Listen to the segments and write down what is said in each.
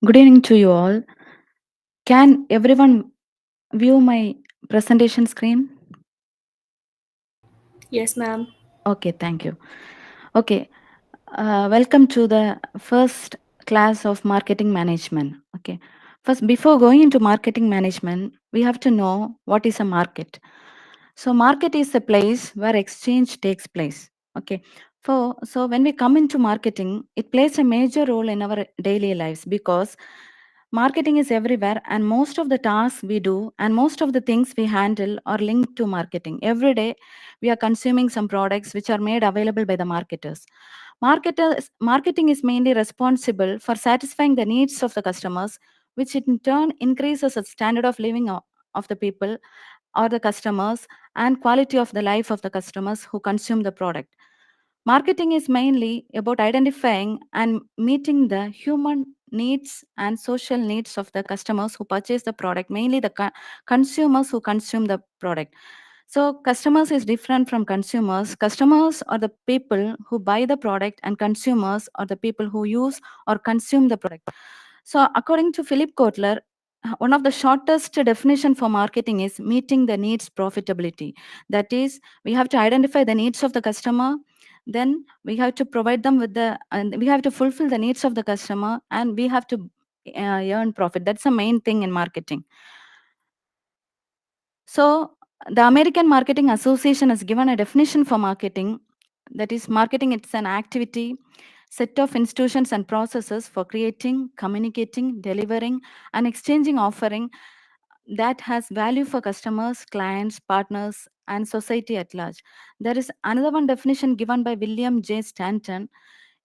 Good evening to you all. Can everyone view my presentation screen? Yes, ma'am. Okay, thank you. Okay, welcome to the first class of marketing management. Okay, first, before going into marketing management, we have to know what is a market. So, market is a place where exchange takes place. Okay, so when we come into marketing, it plays a major role in our daily lives because marketing is everywhere, and most of the tasks we do and most of the things we handle are linked to marketing. Every day, we are consuming some products which are made available by the marketers. Marketing is mainly responsible for satisfying the needs of the customers, which in turn increases the standard of living of the people or the customers and quality of the life of the customers who consume the product. Marketing is mainly about identifying and meeting the human needs and social needs of the customers who purchase the product, mainly the consumers who consume the product. So, customers is different from consumers. Customers are the people who buy the product, and consumers are the people who use or consume the product. So, according to Philip Kotler, one of the shortest definition for marketing is meeting the needs profitability. That is, we have to identify the needs of the customer, then we have to provide them with the, and we have to fulfill the needs of the customer, and we have to earn profit. That's the main thing in marketing. So, the American Marketing Association has given a definition for marketing. That is, marketing it's an activity, set of institutions and processes for creating, communicating, delivering, and exchanging offering that has value for customers, clients, partners, and society at large. There is another one definition given by William J. Stanton,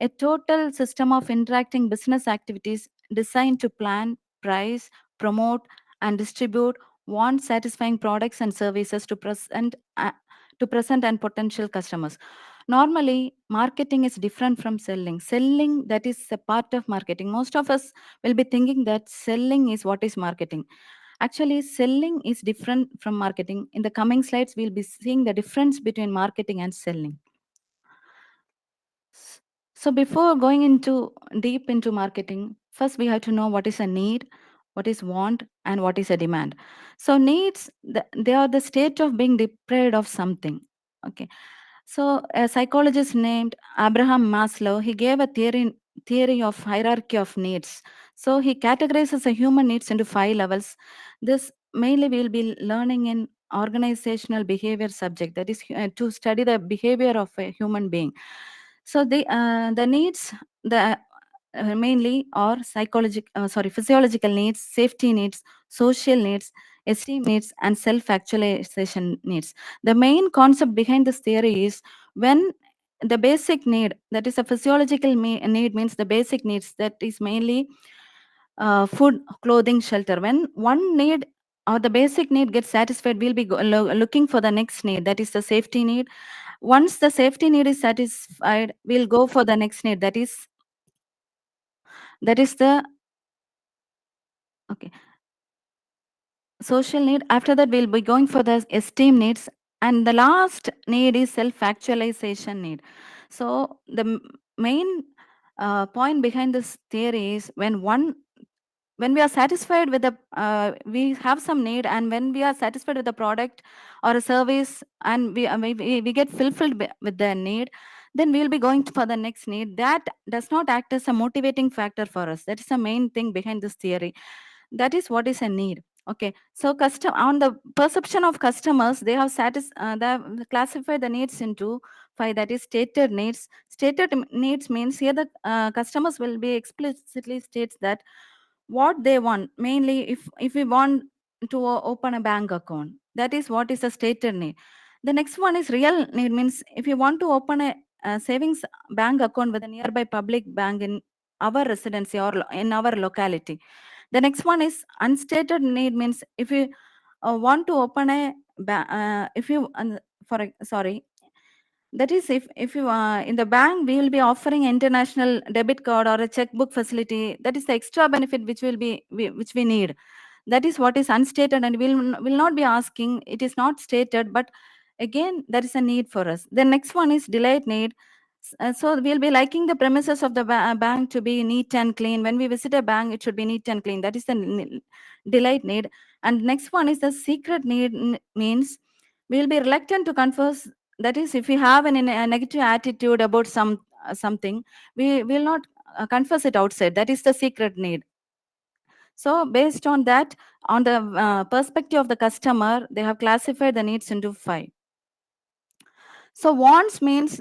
a total system of interacting business activities designed to plan, price, promote, and distribute want satisfying products and services to present and potential customers. Normally, marketing is different from selling. Selling, that is a part of marketing. Most of us will be thinking that selling is what is marketing. Actually, selling is different from marketing. In the coming slides, we'll be seeing the difference between marketing and selling. S- So before going into deep into marketing, first we have to know what is a need, what is want, and what is a demand. So needs, they are the state of being deprived of something. Okay. So a psychologist named Abraham Maslow, he gave a theory of hierarchy of needs. So he categorizes the human needs into 5 levels. This mainly we'll be learning in organizational behavior subject, that is to study the behavior of a human being. So the needs, the mainly are physiological needs, safety needs, social needs, esteem needs, and self-actualization needs. The main concept behind this theory is when the basic need, that is a physiological need, means the basic needs, that is mainly food, clothing, shelter. When one need or the basic need gets satisfied, we'll be looking for the next need, that is the safety need. Once the safety need is satisfied, we'll go for the next need, that is the okay social need. After that, we'll be going for the esteem needs, and the last need is self actualization need. So the main point behind this theory is when we are satisfied with the we have some need, and when we are satisfied with the product or a service, and we get fulfilled with the need, then we will be going for the next need. That does not act as a motivating factor for us. That is the main thing behind this theory. That is what is a need. Okay, so custom on the perception of customers, they have classified the needs into 5, that is stated needs. Stated needs means here the customers will be explicitly states that what they want. Mainly, if we want to open a bank account, that is what is a stated need. The next one is real need, means if you want to open a savings bank account with a nearby public bank in our residency or in our locality. The next one is unstated need, means if you want to open a if you sorry, that is, if you in the bank, we will be offering international debit card or a checkbook facility. That is the extra benefit which we need. That is what is unstated, and will not be asking. It is not stated, but again, that is a need for us. The next one is delayed need. So we'll be liking the premises of the bank to be neat and clean. When we visit a bank, it should be neat and clean. That is the delight need. And next one is the secret need, means we'll be reluctant to confess. That is, if we have a negative attitude about something, we will not confess it outside. That is the secret need. So based on that, on the perspective of the customer, they have classified the needs into 5. So wants means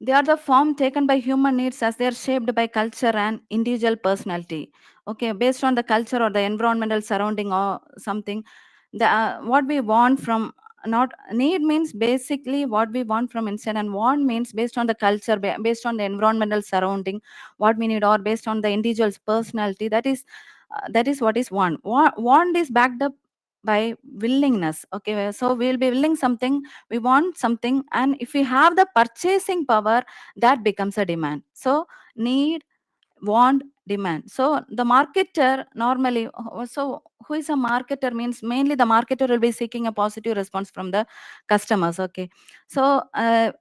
they are the form taken by human needs as they are shaped by culture and individual personality. Okay, based on the culture or the environmental surrounding or something, the what we want from, not need means basically what we want from inside, and want means based on the culture, based on the environmental surrounding, what we need, or based on the individual's personality. That is what is want. Want is backed up by willingness. Okay, so we'll be willing something, we want something, and if we have the purchasing power, that becomes a demand. So need, want, demand. So the marketer normally, so who is a marketer means mainly the marketer will be seeking a positive response from the customers. Okay, so as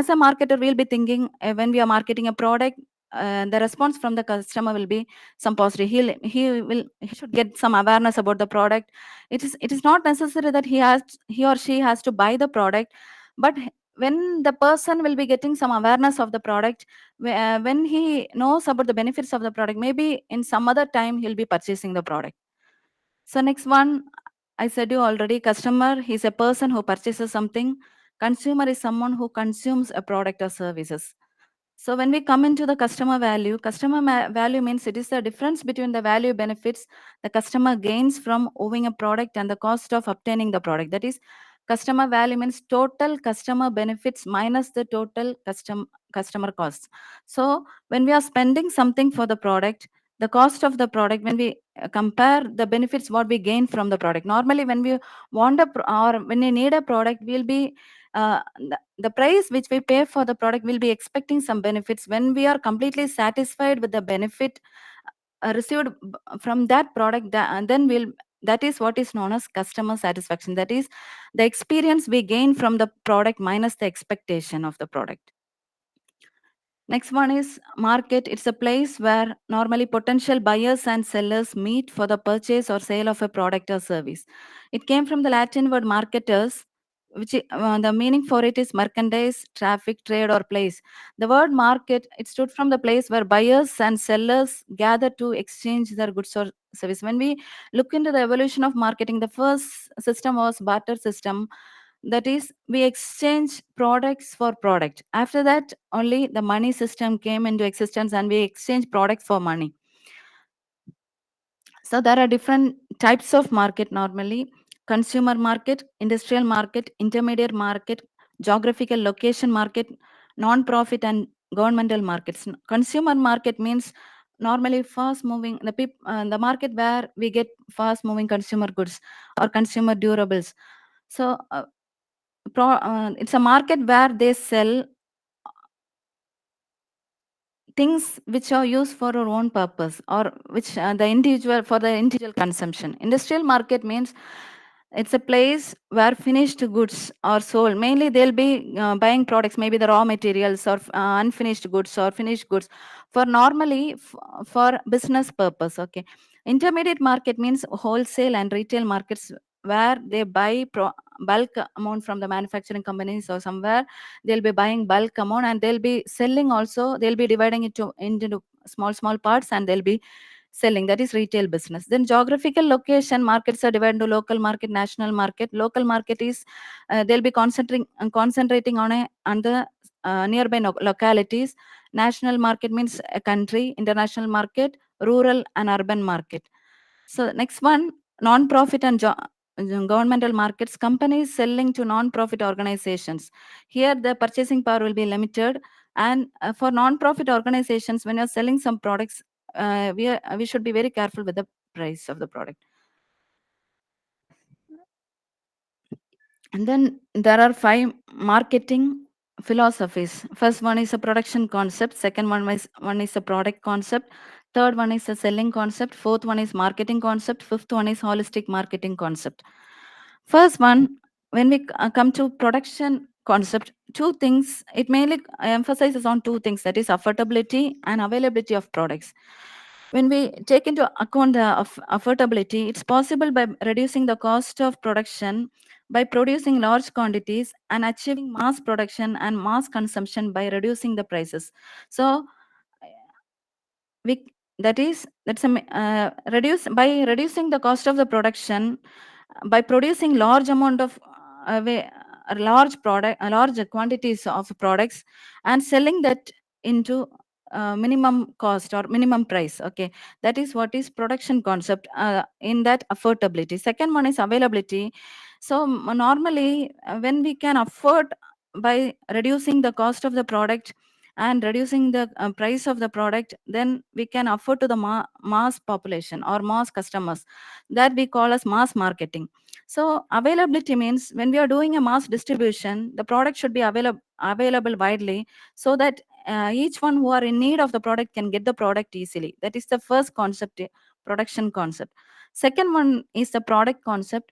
a marketer we'll be thinking, when we are marketing a product, the response from the customer will be some positive. He should get some awareness about the product. It is not necessary that he or she has to buy the product, but when the person will be getting some awareness of the product, when he knows about the benefits of the product, maybe in some other time he'll be purchasing the product. So next one, I said you already, customer, he's a person who purchases something. Consumer is someone who consumes a product or services. So when we come into the customer value, value means it is the difference between the value benefits the customer gains from owning a product and the cost of obtaining the product. That is, customer value means total customer benefits minus the total customer costs. So when we are spending something for the product, the cost of the product, when we compare the benefits what we gain from the product. Normally when we want or when we need a product, we'll be the price which we pay for the product will be expecting some benefits. When we are completely satisfied with the benefit received from that product, then we'll, that is what is known as customer satisfaction. That is the experience we gain from the product minus the expectation of the product. Next one is market. It's a place where normally potential buyers and sellers meet for the purchase or sale of a product or service. It came from the Latin word marketers, which the meaning for it is merchandise, traffic, trade, or place. The word market, it stood from the place where buyers and sellers gather to exchange their goods or service. When we look into the evolution of marketing, the first system was barter system. That is, we exchange products for product. After that only the money system came into existence, and we exchange product for money. So there are different types of market normally: consumer market, industrial market, intermediate market, geographical location market, non-profit, and governmental markets. Consumer market means normally fast moving, the market where we get fast moving consumer goods or consumer durables. So it's a market where they sell things which are used for our own purpose, or which the individual, for the individual consumption. Industrial market means it's a place where finished goods are sold. Mainly they'll be buying products, maybe the raw materials or unfinished goods or finished goods for normally for business purpose. Okay. Intermediate market means wholesale and retail markets, where they buy bulk amount from the manufacturing companies or somewhere. They'll be buying bulk amount, and they'll be selling also. They'll be dividing it into small parts, and they'll be selling. That is retail business. Then geographical location markets are divided into local market, national market. Local market is they'll be concentrating on the nearby localities. National market means a country. International market, rural and urban market. So next one, non-profit and governmental markets. Companies selling to non-profit organizations. Here the purchasing power will be limited, and for non-profit organizations, when you're selling some products, we should be very careful with the price of the product. And then there are 5 marketing philosophies. First one is a production concept. Second one is a product concept. Third one is a selling concept. Fourth one is marketing concept. Fifth one is holistic marketing concept. First one, when we come to production concept, two things. It mainly emphasizes on two things, that is affordability and availability of products. When we take into account the affordability, it's possible by reducing the cost of production by producing large quantities and achieving mass production and mass consumption by reducing the prices. So we that's a reduce by reducing the cost of the production by producing large amount of a large product, large quantities of products and selling that into minimum cost or minimum price. Okay, that is what is production concept in that affordability. Second one is availability. So normally when we can afford by reducing the cost of the product and reducing the price of the product, then we can afford to the mass population or mass customers, that we call as mass marketing. So availability means when we are doing a mass distribution, the product should be available widely, so that each one who are in need of the product can get the product easily. That is the first concept, production concept. Second one is the product concept.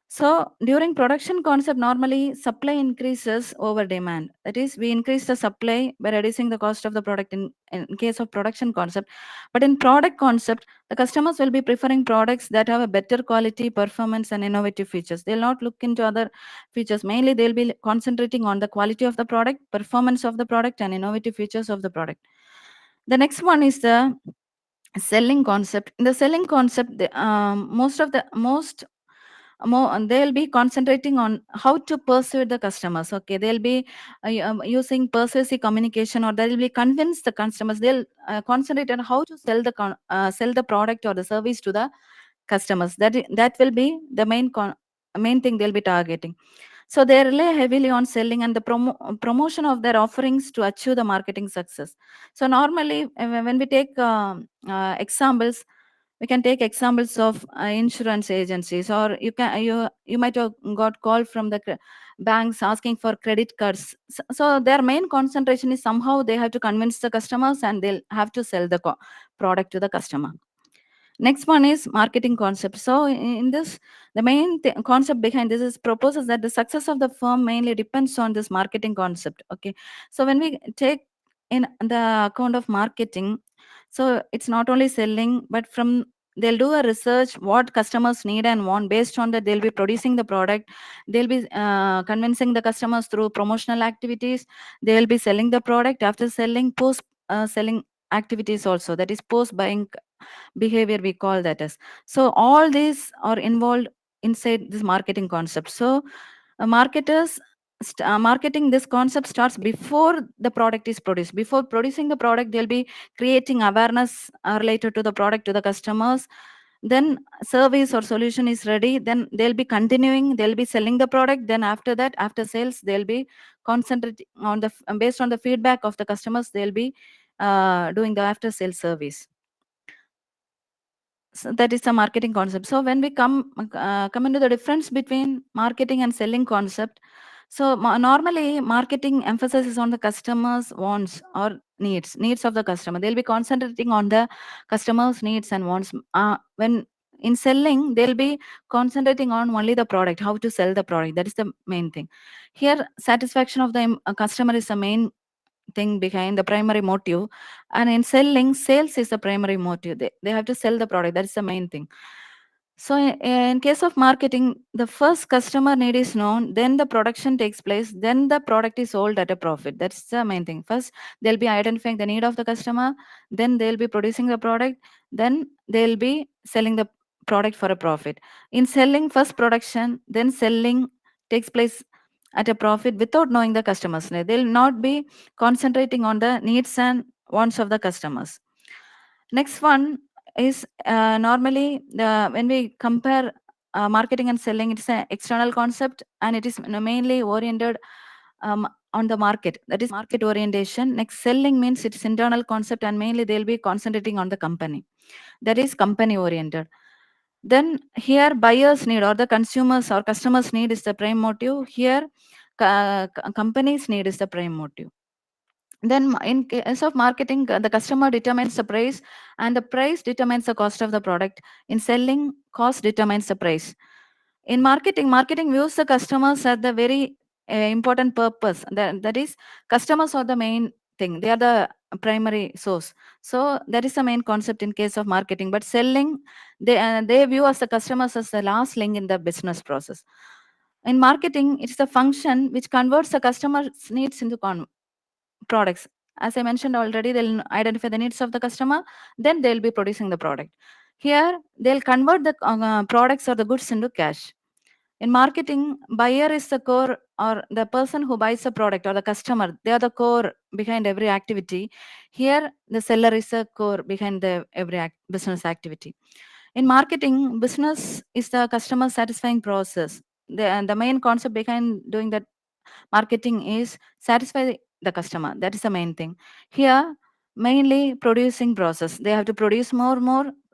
So during production concept, normally supply increases over demand. That is, we increase the supply by reducing the cost of the product in case of production concept. But in product concept, the customers will be preferring products that have a better quality, performance, and innovative features. They'll not look into other features. Mainly, they'll be concentrating on the quality of the product, performance of the product, and innovative features of the product. The next one is the selling concept. In the selling concept, most more, and they'll be concentrating on how to persuade the customers. Okay, they'll be using persuasive communication, or they'll be convince the customers. They'll concentrate on how to sell the product or the service to the customers. That will be the main thing they'll be targeting. So they rely heavily on selling and the promotion of their offerings to achieve the marketing success. So normally, when we take examples, we can take examples of insurance agencies, or you might have got call from the banks asking for credit cards. So their main concentration is somehow they have to convince the customers and they'll have to sell the product to the customer. Next one is marketing concept. So in this, the main concept behind this is proposes that the success of the firm mainly depends on this marketing concept. Okay, so when we take in the account of marketing, so it's not only selling, but from they'll do a research what customers need and want. Based on that, they'll be producing the product. They'll be convincing the customers through promotional activities. They'll be selling the product. After selling, post selling activities also, that is post buying behavior, we call that as. So all these are involved inside this marketing concept. So marketers marketing this concept starts before the product is produced. Before producing the product, they'll be creating awareness related to the product to the customers. Then service or solution is ready, then they'll be continuing, they'll be selling the product. Then after that, after sales, they'll be concentrating on the based on the feedback of the customers, they'll be doing the after sales service. So that is the marketing concept. So when we come into the difference between marketing and selling concept, so normally marketing emphasizes on the customers wants or needs of the customer. They'll be concentrating on the customers needs and wants. When in selling, they'll be concentrating on only the product, how to sell the product. That is the main thing. Here, satisfaction of the customer is the main thing behind the primary motive. And in selling, sales is the primary motive. They have to sell the product. That's the main thing. So in case of marketing, the first customer need is known, then the production takes place, then the product is sold at a profit. That's the main thing. First, they'll be identifying the need of the customer, then they'll be producing the product, then they'll be selling the product for a profit. In selling, first production, then selling takes place at a profit without knowing the customers. They'll not be concentrating on the needs and wants of the customers. Next one is normally when we compare marketing and selling, it's an external concept and it is mainly oriented on the market. That is market orientation. Next, selling means it's internal concept and mainly they'll be concentrating on the company. That is company oriented. Then here buyers need or the consumers or customers need is the prime motive. Here companies need is the prime motive. Then in case of marketing, the customer determines the price and the price determines the cost of the product. In selling, cost determines the price. In marketing views the customers at the very important purpose. That is, customers are the main thing. They are the primary source. So that is the main concept in case of marketing. But selling, they view as the customers as the last link in the business process. In marketing, it's the function which converts the customer's needs into products. As I mentioned already, they'll identify the needs of the customer, then they'll be producing the product. Here, they'll convert the products or the goods into cash. In marketing, buyer is the core, or the person who buys the product, or the customer. They are the core behind every activity. Here, the seller is the core behind the every business activity. In marketing, business is the customer satisfying process. The main concept behind doing that marketing is satisfy the customer. That is the main thing. Here, mainly producing process. They have to produce more,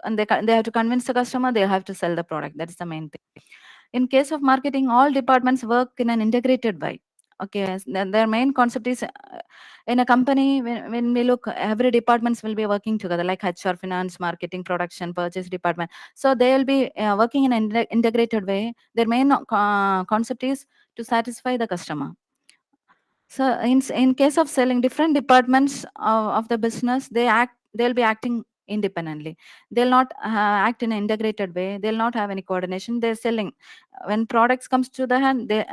and they have to convince the customer. They have to sell the product. That is the main thing. In case of marketing, all departments work in an integrated way. Okay, their main concept is, in a company, when we look, every departments will be working together, like HR, finance, marketing, production, purchase department. So they will be working in an integrated way. Their main concept is to satisfy the customer. So in case of selling, different departments of the business, they'll be acting independently. They'll not act in an integrated way. They'll not have any coordination. They're selling. When products comes to the hand, they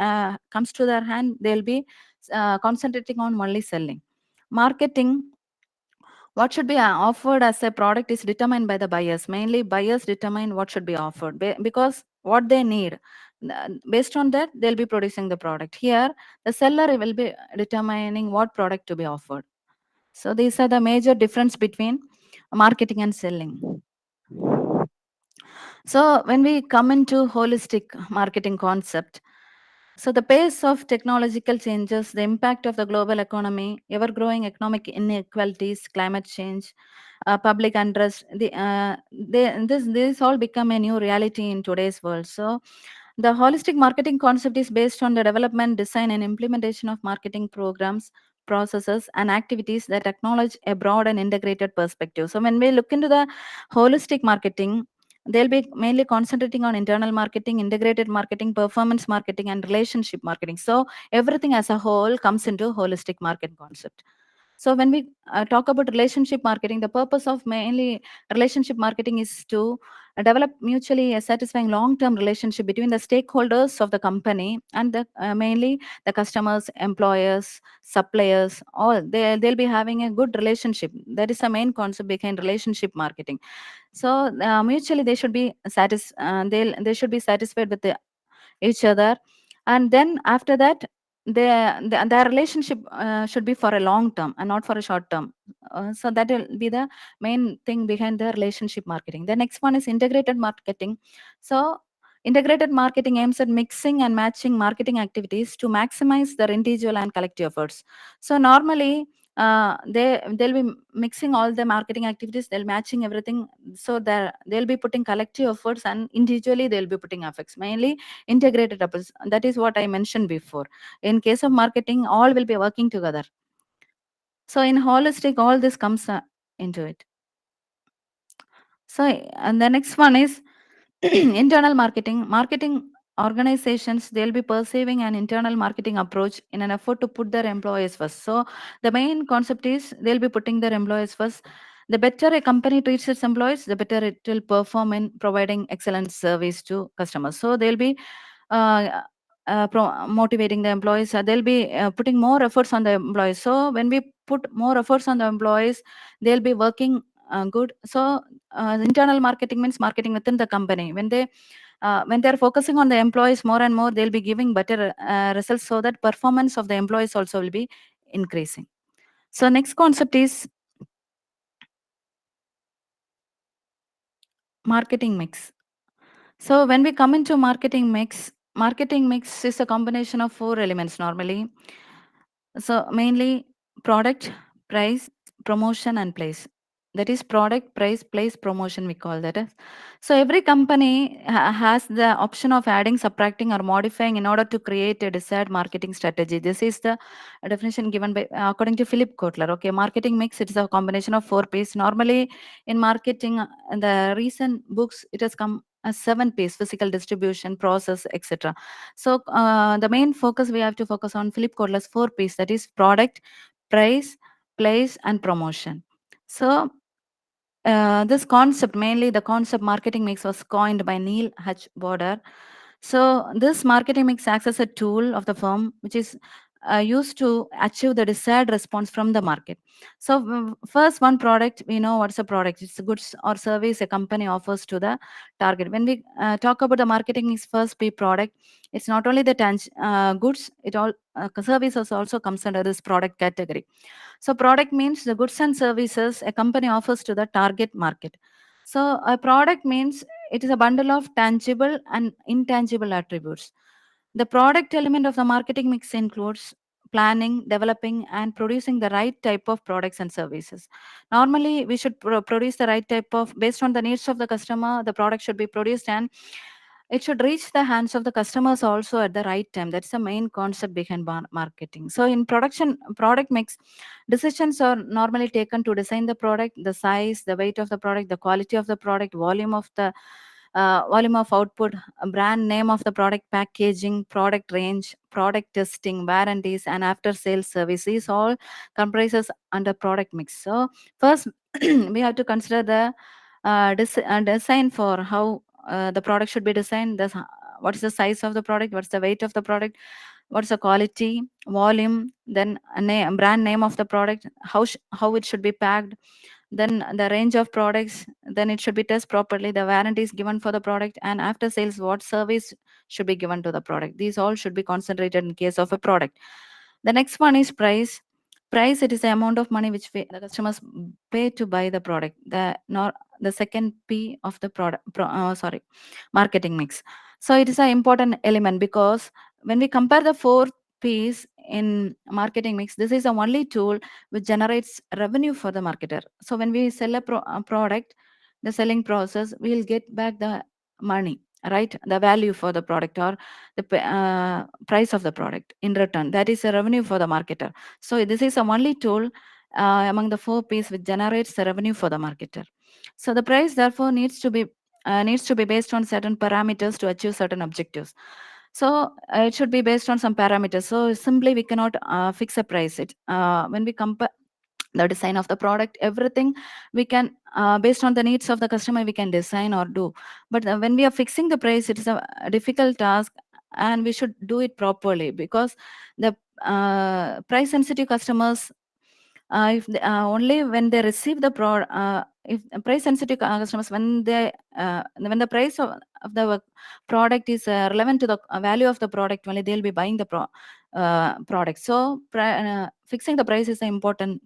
comes to their hand, they'll be concentrating on only selling. Marketing, what should be offered as a product is determined by the buyers. Mainly buyers determine what should be offered because what they need. Based on that, they'll be producing the product. Here, the seller will be determining what product to be offered. So these are the major difference between marketing and selling. So when we come into holistic marketing concept, so the pace of technological changes, the impact of the global economy, ever-growing economic inequalities, climate change, public unrest, this all become a new reality in today's world. So the holistic marketing concept is based on the development, design, and implementation of marketing programs, processes, and activities that acknowledge a broad and integrated perspective. So when we look into the holistic marketing, they'll be mainly concentrating on internal marketing, integrated marketing, performance marketing, and relationship marketing. So everything as a whole comes into holistic market concept. So when we talk about relationship marketing, the purpose of mainly relationship marketing is to develop mutually a satisfying long-term relationship between the stakeholders of the company and the mainly the customers, employers, suppliers. All they'll be having a good relationship. That is the main concept behind relationship marketing. So mutually they should be they should be satisfied with each other, and then after that their relationship should be for a long term and not for a short term. So that will be the main thing behind the relationship marketing. The next one is integrated marketing. So integrated marketing aims at mixing and matching marketing activities to maximize their individual and collective efforts. So normally they'll be mixing all the marketing activities, they'll matching everything, so they'll be putting collective efforts and individually they'll be putting efforts, mainly integrated efforts. That is what I mentioned before. In case of marketing, all will be working together. So in holistic, all this comes into it. So and the next one is internal marketing. Marketing organizations, they'll be perceiving an internal marketing approach in an effort to put their employees first. So the main concept is they'll be putting their employees first. The better a company treats its employees, the better it will perform in providing excellent service to customers. So they'll be motivating the employees. They'll be putting more efforts on the employees. So when we put more efforts on the employees, they'll be working good. So internal marketing means marketing within the company. When they're focusing on the employees more and more, they'll be giving better results, so that performance of the employees also will be increasing. So next concept is marketing mix. So when we come into marketing mix is a combination of 4 elements normally. So mainly product, price, promotion, and place. That is product, price, place, promotion, we call that as. So every company has the option of adding, subtracting, or modifying in order to create a desired marketing strategy. This is the definition given by according to Philip Kotler. Okay, marketing mix, it is a combination of 4 P's. Normally in marketing, in the recent books, it has come seven P's: physical, distribution, process, etc. So the main focus, we have to focus on Philip Kotler's four P's, that is product, price, place, and promotion. So this concept, mainly the concept marketing mix, was coined by Neil H. Boder. So this marketing mix acts as a tool of the firm, which is used to achieve the desired response from the market. So first, one product, we know what's a product. It's a goods or service a company offers to the target. When we talk about the marketing mix, first P, product, it's not only the goods, it all services also comes under this product category. So product means the goods and services a company offers to the target market. So a product means it is a bundle of tangible and intangible attributes. The product element of the marketing mix includes planning, developing, and producing the right type of products and services. Normally, we should produce the right type of, based on the needs of the customer, the product should be produced, and it should reach the hands of the customers also at the right time. That's the main concept behind marketing. So in production product mix, decisions are normally taken to design the product, the size, the weight of the product, the quality of the product, volume of output, brand name of the product, packaging, product range, product testing, warranties, and after sales services all comprises under product mix. So first we have to consider the design for how the product should be designed. What is the size of the product, what's the weight of the product, what's the quality, volume, then brand name of the product, how it should be packed, then the range of products, then it should be tested properly, the warranties given for the product, and after sales what service should be given to the product. These all should be concentrated in case of a product. The next one is price. Price, it is the amount of money which the customers pay to buy the product. The second P of the marketing mix. So it is an important element, because when we compare the four P's in marketing mix, this is the only tool which generates revenue for the marketer. So when we sell a product, the selling process, we will get back the money, right? The value for the product, or the price of the product in return. That is a revenue for the marketer. So this is the only tool among the four P's which generates the revenue for the marketer. So the price therefore needs to be based on certain parameters to achieve certain objectives. So it should be based on some parameters. So simply we cannot fix a price. When we compare the design of the product, everything we can, based on the needs of the customer, we can design or do. But when we are fixing the price, it is a difficult task, and we should do it properly, because the price sensitive customers, if they, only when they receive the if price sensitive customers, when the price of the product is relevant to the value of the product, only they'll be buying the product. So fixing the price is an important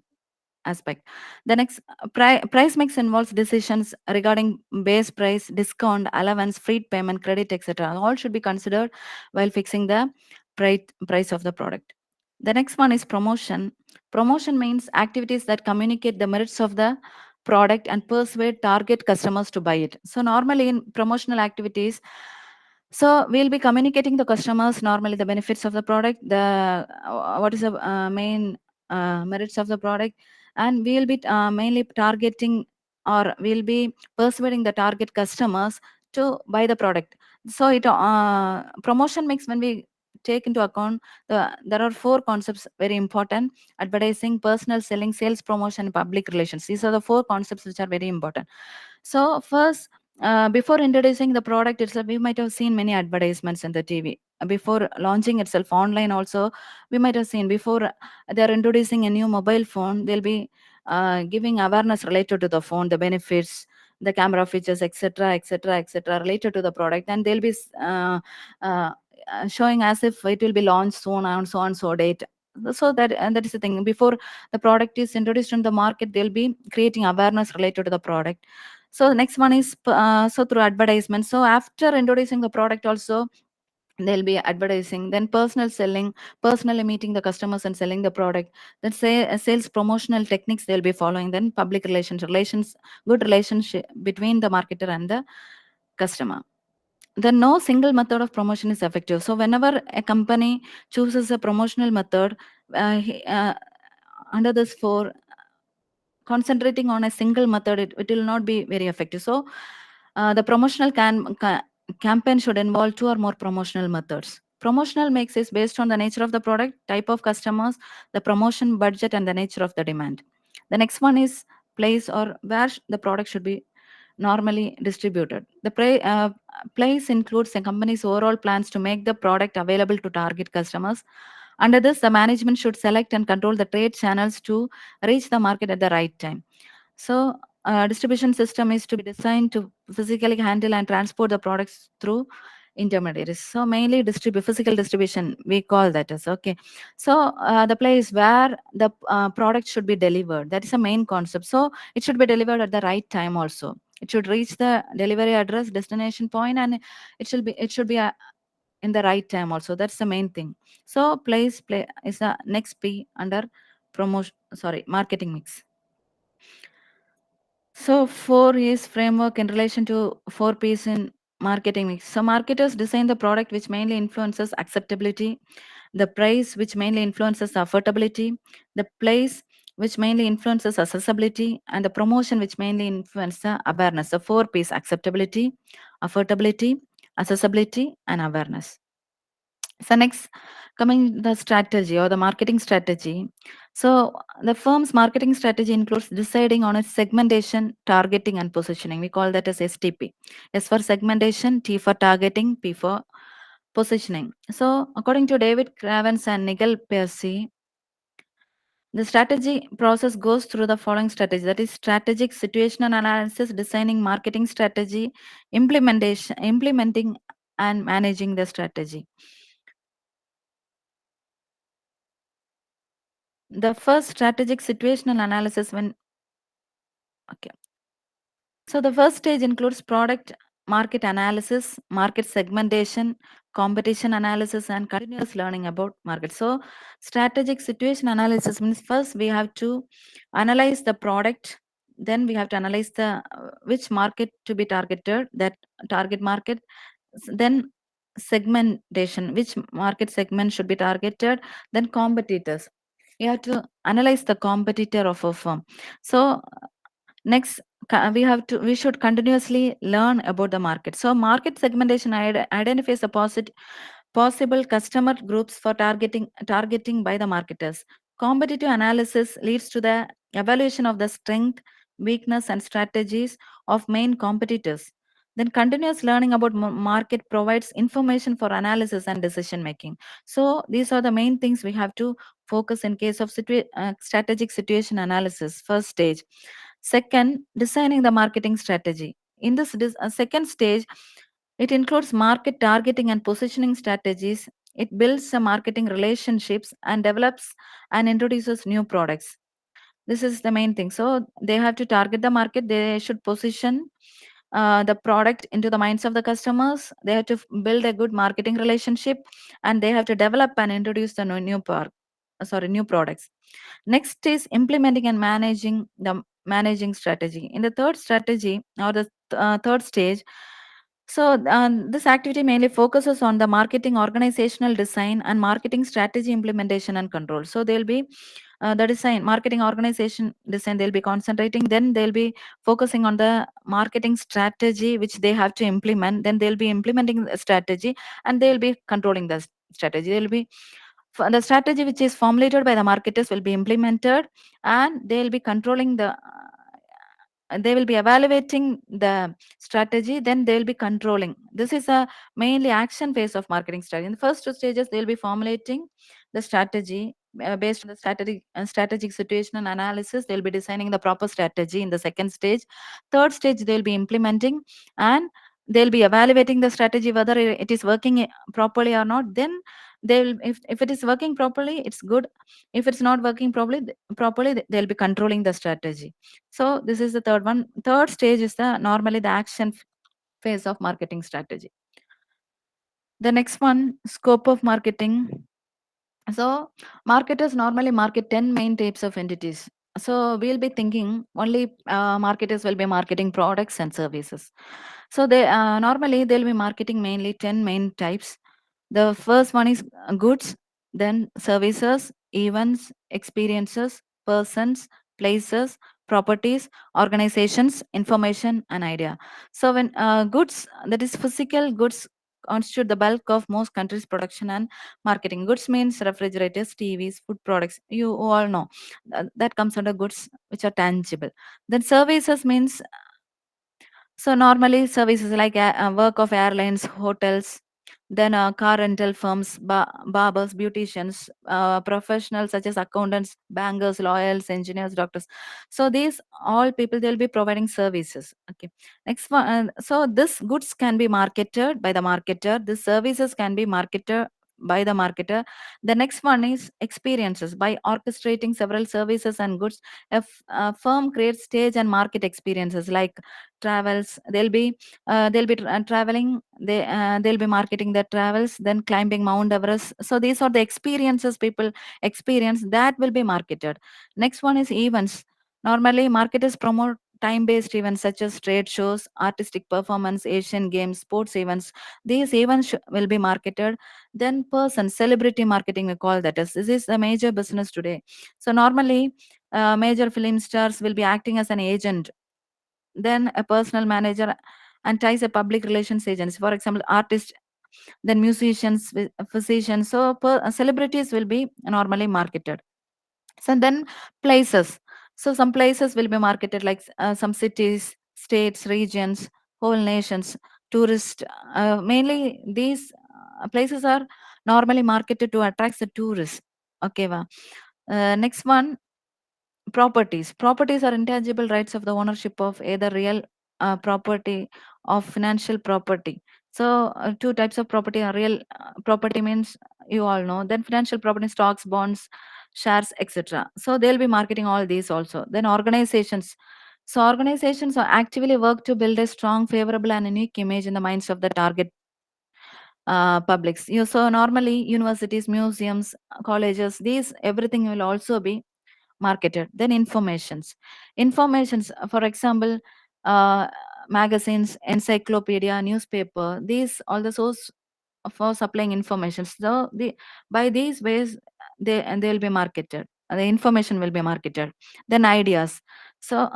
aspect. The next, price mix involves decisions regarding base price, discount, allowance, free payment, credit, etc. All should be considered while fixing the price of the product. The next one is promotion. Promotion means activities that communicate the merits of the product and persuade target customers to buy it. So normally in promotional activities, so we'll be communicating to customers normally the benefits of the product, the what is the main merits of the product, and we'll be mainly targeting, or we'll be persuading the target customers to buy the product. So it promotion mix, when we take into account, there are four concepts very important: advertising, personal selling, sales promotion, public relations. These are the four concepts which are very important. So first, before introducing the product itself, we might have seen many advertisements in the TV. Before launching itself online also, we might have seen, before they are introducing a new mobile phone, they'll be giving awareness related to the phone, the benefits, the camera features, etc., etc., etc., related to the product, and they'll be uh, showing as if it will be launched soon on so and so date. So that is the thing. Before the product is introduced in the market, they'll be creating awareness related to the product. So the next one is so through advertisement. So after introducing the product also, they'll be advertising. Then personal selling, personally meeting the customers and selling the product. Then say sales promotional techniques they'll be following. Then public relations, good relationship between the marketer and the customer. Then no single method of promotion is effective. So whenever a company chooses a promotional method, under this four, concentrating on a single method, it will not be very effective. So The promotional campaign should involve two or more promotional methods. Promotional mix is based on the nature of the product, type of customers, the promotion budget, and the nature of the demand. The next one is place or where the product should be normally distributed. The place includes the company's overall plans to make the product available to target customers. Under this, the management should select and control the trade channels to reach the market at the right time. So, distribution system is to be designed to physically handle and transport the products through intermediaries. So, mainly physical distribution, we call that as okay. So, the place where the product should be delivered, that is the main concept. So, it should be delivered at the right time also. It should reach the delivery address, destination point, and it should be in the right time also. That's the main thing. So, play is the next P under promotion. Sorry, marketing mix. So 4 is framework in relation to 4 P's in marketing mix. So marketers design the product which mainly influences acceptability, the price which mainly influences affordability, the place which mainly influences accessibility, and the promotion which mainly influences the awareness. The 4 P's: acceptability, affordability, accessibility, and awareness. So next, coming the strategy or the marketing strategy. So the firm's marketing strategy includes deciding on its segmentation, targeting, and positioning. We call that as STP. S for segmentation, T for targeting, P for positioning. So according to David Cravens and Nigel Pearcey, the strategy process goes through the following strategy, that is strategic situational analysis, designing marketing strategy, implementing and managing the strategy. The first strategic situational analysis when okay. So the first stage includes product market analysis, market segmentation, competition analysis, and continuous learning about market. So strategic situation analysis means first we have to analyze the product, then we have to analyze the which market to be targeted, that target market, then segmentation, which market segment should be targeted, then competitors. You have to analyze the competitor of a firm. So next, we should continuously learn about the market. So market segmentation identifies the possible customer groups for targeting by the marketers. Competitive analysis leads to the evaluation of the strength, weakness, and strategies of main competitors. Then continuous learning about market provides information for analysis and decision making. So these are the main things we have to focus in case of strategic situation analysis, first stage. Second, designing the marketing strategy. In this second stage, it includes market targeting and positioning strategies. It builds the marketing relationships and develops and introduces new products. This is the main thing. So they have to target the market. They should position the product into the minds of the customers. They have to build a good marketing relationship, and they have to develop and introduce the new products. Next is implementing and managing strategy. In the third strategy or the third stage, so this activity mainly focuses on the marketing organizational design and marketing strategy implementation and control. So they'll be the design, marketing organization design, they'll be concentrating. Then they'll be focusing on the marketing strategy which they have to implement. Then they'll be implementing the strategy, and they'll be controlling the strategy. They'll be the strategy which is formulated by the marketers will be implemented, and they'll be controlling they will be evaluating the strategy, then they will be controlling. This is a mainly action phase of marketing strategy. In the first two stages, they'll be formulating the strategy based on the strategic situational analysis. They'll be designing the proper strategy in the second stage. Third stage, they'll be implementing, and they'll be evaluating the strategy whether it is working properly or not. Then they'll, if it is working properly, it's good. If it's not working properly, they'll be controlling the strategy. So this is the third one. Third stage is the normally the action phase of marketing strategy. The next one, scope of marketing. So marketers normally market 10 main types of entities. So we'll be thinking only marketers will be marketing products and services. So they normally they'll be marketing mainly 10 main types. The first one is goods, then services, events, experiences, persons, places, properties, organizations, information, and idea. So when goods, that is physical goods, constitute the bulk of most countries' production and marketing. Goods means refrigerators, TVs, food products. You all know that comes under goods which are tangible. Then services means, so normally services like work of airlines, hotels, then car rental firms, barbers, beauticians, professionals such as accountants, bankers, lawyers, engineers, doctors. So these all people, they'll be providing services. Okay. Next one, so this goods can be marketed by the marketer. The services can be marketed by the marketer. The next one is experiences. By orchestrating several services and goods, a firm creates stage and market experiences like travels. They'll be traveling. They'll be marketing their travels, then climbing Mount Everest. So these are the experiences people experience that will be marketed. Next one is events. Normally marketers promote time based events such as trade shows, artistic performance, Asian games, sports events. These events will be marketed. Then person, celebrity marketing, we call that as, this is a major business today. So normally major film stars will be acting as an agent, then a personal manager, and ties a public relations agency. For example, artists, then musicians, physicians. So celebrities will be normally marketed. So then places. So some places will be marketed like some cities, states, regions, whole nations, tourist. Mainly these places are normally marketed to attract the tourists. Okay, next one, properties. Properties are intangible rights of the ownership of either real property or financial property. So two types of property are real property means, you all know. Then financial property, stocks, bonds, shares, etc. So they'll be marketing all these also. Then organizations. So organizations are actively work to build a strong, favorable, and unique image in the minds of the target publics. So normally universities, museums, colleges, these everything will also be marketed. Then informations, for example, uh, magazines, encyclopedia, newspaper, these all the source for supplying information. So by these ways they'll be marketed. The information will be marketed. Then ideas. So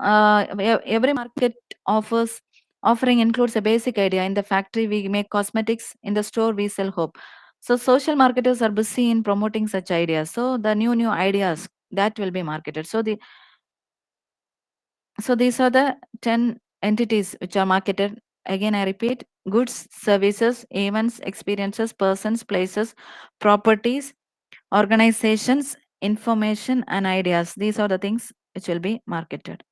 every market offers offering includes a basic idea. In the factory we make cosmetics, in the store we sell hope. So social marketers are busy in promoting such ideas. So the new ideas that will be marketed. So these are the 10 entities which are marketed. Again, I repeat: goods, services, events, experiences, persons, places, properties, organizations, information, and ideas. These are the things which will be marketed.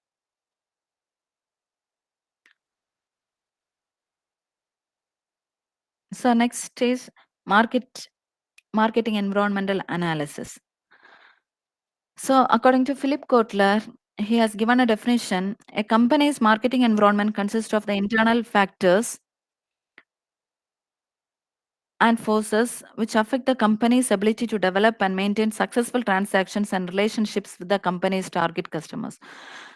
So next is marketing environmental analysis. So according to Philip Kotler, he has given a definition: a company's marketing environment consists of the internal factors and forces which affect the company's ability to develop and maintain successful transactions and relationships with the company's target customers.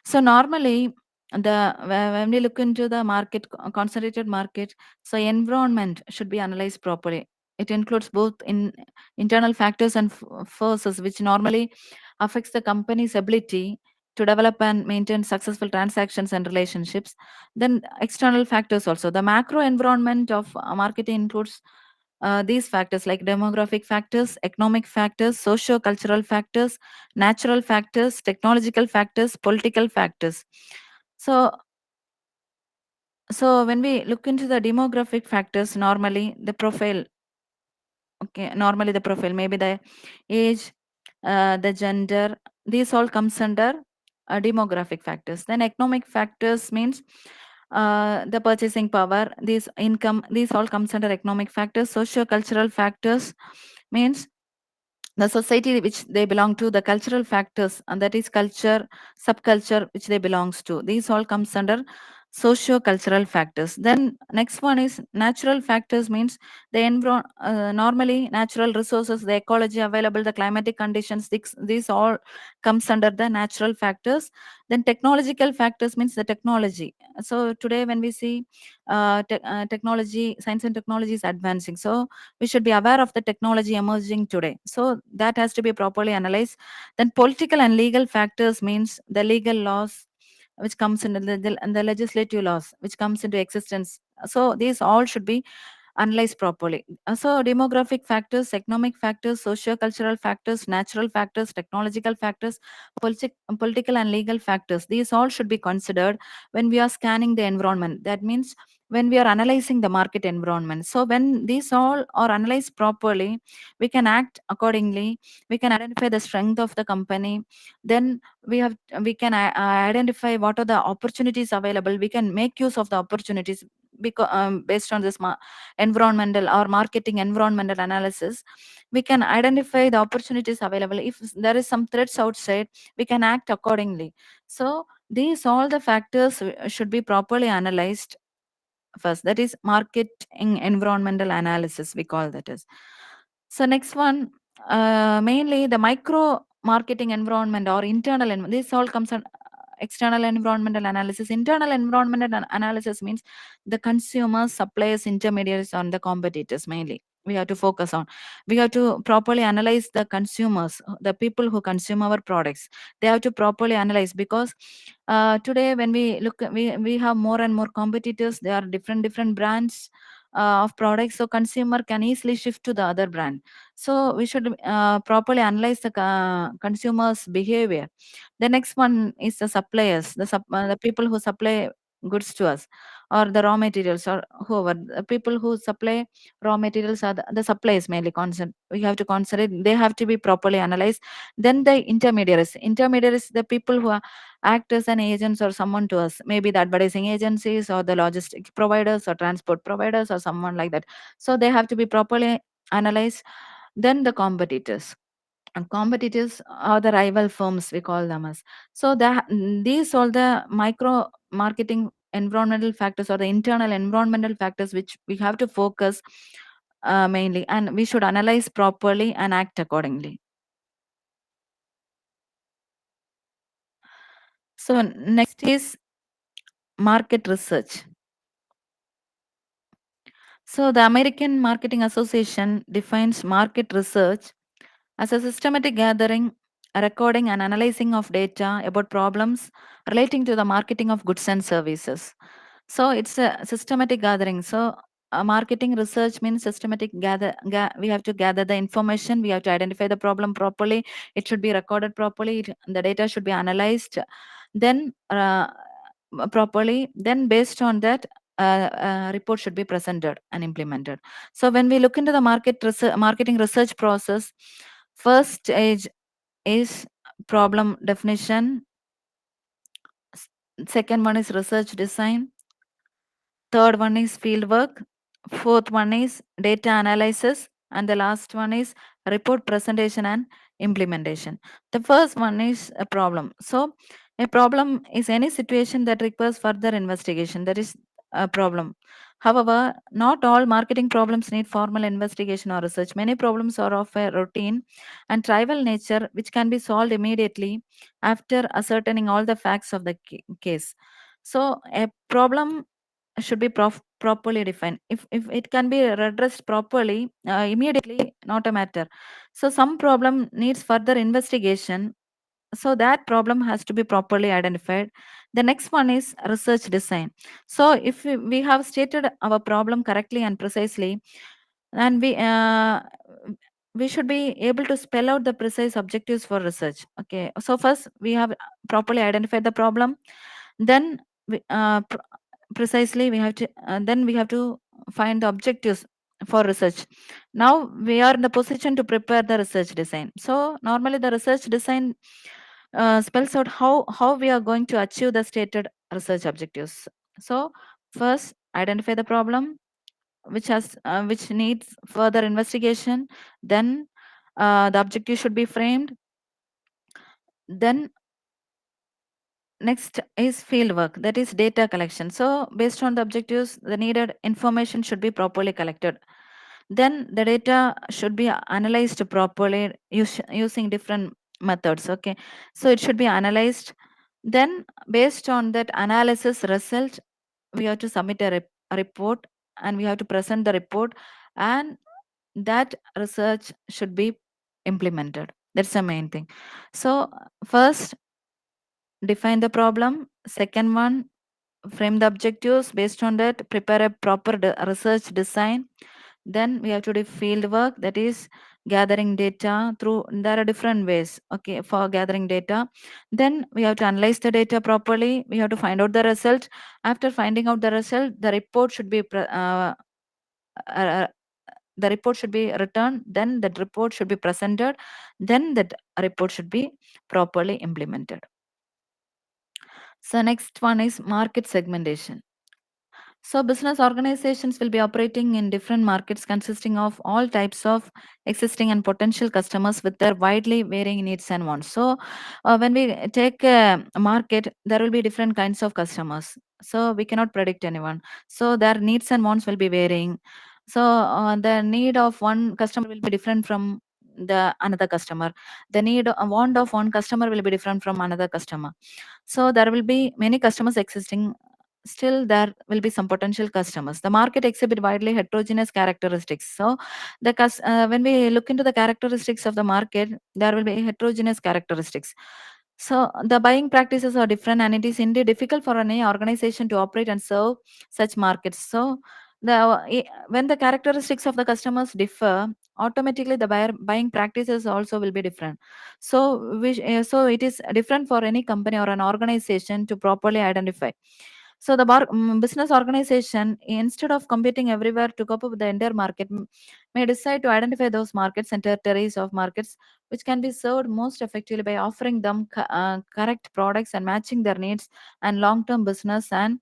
So normally, when we look into the market, concentrated market, so environment should be analyzed properly. It includes both in internal factors and forces which normally affects the company's ability to develop and maintain successful transactions and relationships. Then external factors also. The macro environment of marketing includes these factors like demographic factors, economic factors, socio-cultural factors, natural factors, technological factors, political factors. So, so when we look into the demographic factors, normally the profile, okay, normally the profile, maybe the age, the gender, these all comes under demographic factors. Then economic factors means the purchasing power, these income, these all comes under economic factors. Socio-cultural factors means the society which they belong to, the cultural factors, and that is culture, subculture which they belongs to. These all comes under socio-cultural factors. Then next one is natural factors means the normally natural resources, the ecology available, the climatic conditions, these all comes under the natural factors. Then technological factors means the technology. So today when we see technology, science and technology is advancing. So we should be aware of the technology emerging today. So that has to be properly analyzed. Then political and legal factors means the legal laws, which comes into the legislative laws which comes into existence. So these all should be analyzed properly. So demographic factors, economic factors, socio-cultural factors, natural factors, technological factors, political and legal factors, these all should be considered when we are scanning the environment. That means when we are analyzing the market environment. So when these all are analyzed properly, we can act accordingly. We can identify the strength of the company. Then we can identify what are the opportunities available. We can make use of the opportunities because based on this environmental or marketing environmental analysis, we can identify the opportunities available. If there is some threats outside, we can act accordingly. So these all the factors should be properly analyzed first. That is marketing environmental analysis, we call that as. So next one, mainly the micro marketing environment or internal this all comes on external environmental analysis. Internal environmental analysis means the consumers, suppliers, intermediaries, and the competitors. Mainly we have to focus on, we have to properly analyze the consumers, the people who consume our products. They have to properly analyze, because today when we look, we have more and more competitors. There are different brands of products, so consumer can easily shift to the other brand. So we should properly analyze the consumers behavior. The next one is the suppliers, the people who supply goods to us, or the raw materials, or whoever the people who supply raw materials are the suppliers. Mainly concern, we have to consider, they have to be properly analyzed. Then the intermediaries, the people who are act as an agents or someone to us, maybe the advertising agencies or the logistic providers or transport providers or someone like that. So they have to be properly analyzed. Then the competitors, and competitors are the rival firms, we call them as. So these all the micro marketing environmental factors or the internal environmental factors which we have to focus mainly, and we should analyze properly and act accordingly. So next is market research. So the American Marketing Association defines market research as a systematic gathering, a recording, and analyzing of data about problems relating to the marketing of goods and services. So it's a systematic gathering. So marketing research means systematic we have to gather the information, we have to identify the problem properly, it should be recorded properly, the data should be analyzed, then properly, then based on that report should be presented and implemented. So when we look into the marketing research process, first stage is problem definition, second one is research design, third one is field work, fourth one is data analysis, and the last one is report presentation and implementation. The first one is a problem. So a problem is any situation that requires further investigation, that is a problem. However, not all marketing problems need formal investigation or research. Many problems are of a routine and trivial nature, which can be solved immediately after ascertaining all the facts of the case. So a problem should be properly defined. If it can be addressed properly, immediately, not a matter. So some problem needs further investigation, so that problem has to be properly identified. The next one is research design. So if we have stated our problem correctly and precisely, and we should be able to spell out the precise objectives for research. Okay, so first we have properly identified the problem, then we, precisely we have to then we have to find the objectives for research. Now we are in the position to prepare the research design. So normally the research design spells out how we are going to achieve the stated research objectives. So first identify the problem which needs further investigation, then the objective should be framed, then next is field work, that is data collection. So based on the objectives, the needed information should be properly collected. Then the data should be analyzed properly using different methods. Okay, so it should be analyzed. Then based on that analysis result, we have to submit a report, and we have to present the report, and that research should be implemented. That's the main thing. So first define the problem. Second one, frame the objectives. Based on that, prepare a proper research design. Then we have to do field work, that is gathering data through, there are different ways, okay, for gathering data. Then we have to analyze the data properly. We have to find out the result. After finding out the result, the report should be uh, the report should be returned, then that report should be presented, then that report should be properly implemented. So next one is market segmentation. So business organizations will be operating in different markets consisting of all types of existing and potential customers with their widely varying needs and wants. So when we take a market, there will be different kinds of customers. So we cannot predict anyone. So their needs and wants will be varying. So the need of one customer will be different from the another customer. The need want of one customer will be different from another customer. So there will be many customers existing. Still, there will be some potential customers. The market exhibit widely heterogeneous characteristics. So, when we look into the characteristics of the market, there will be heterogeneous characteristics. So, the buying practices are different, and it is indeed difficult for any organization to operate and serve such markets. So, when the characteristics of the customers differ, automatically the buying practices also will be different. So it is different for any company or an organization to properly identify. So the business organization, instead of competing everywhere to cope up with the entire market, may decide to identify those markets and territories of markets which can be served most effectively by offering them correct products and matching their needs, and long-term business and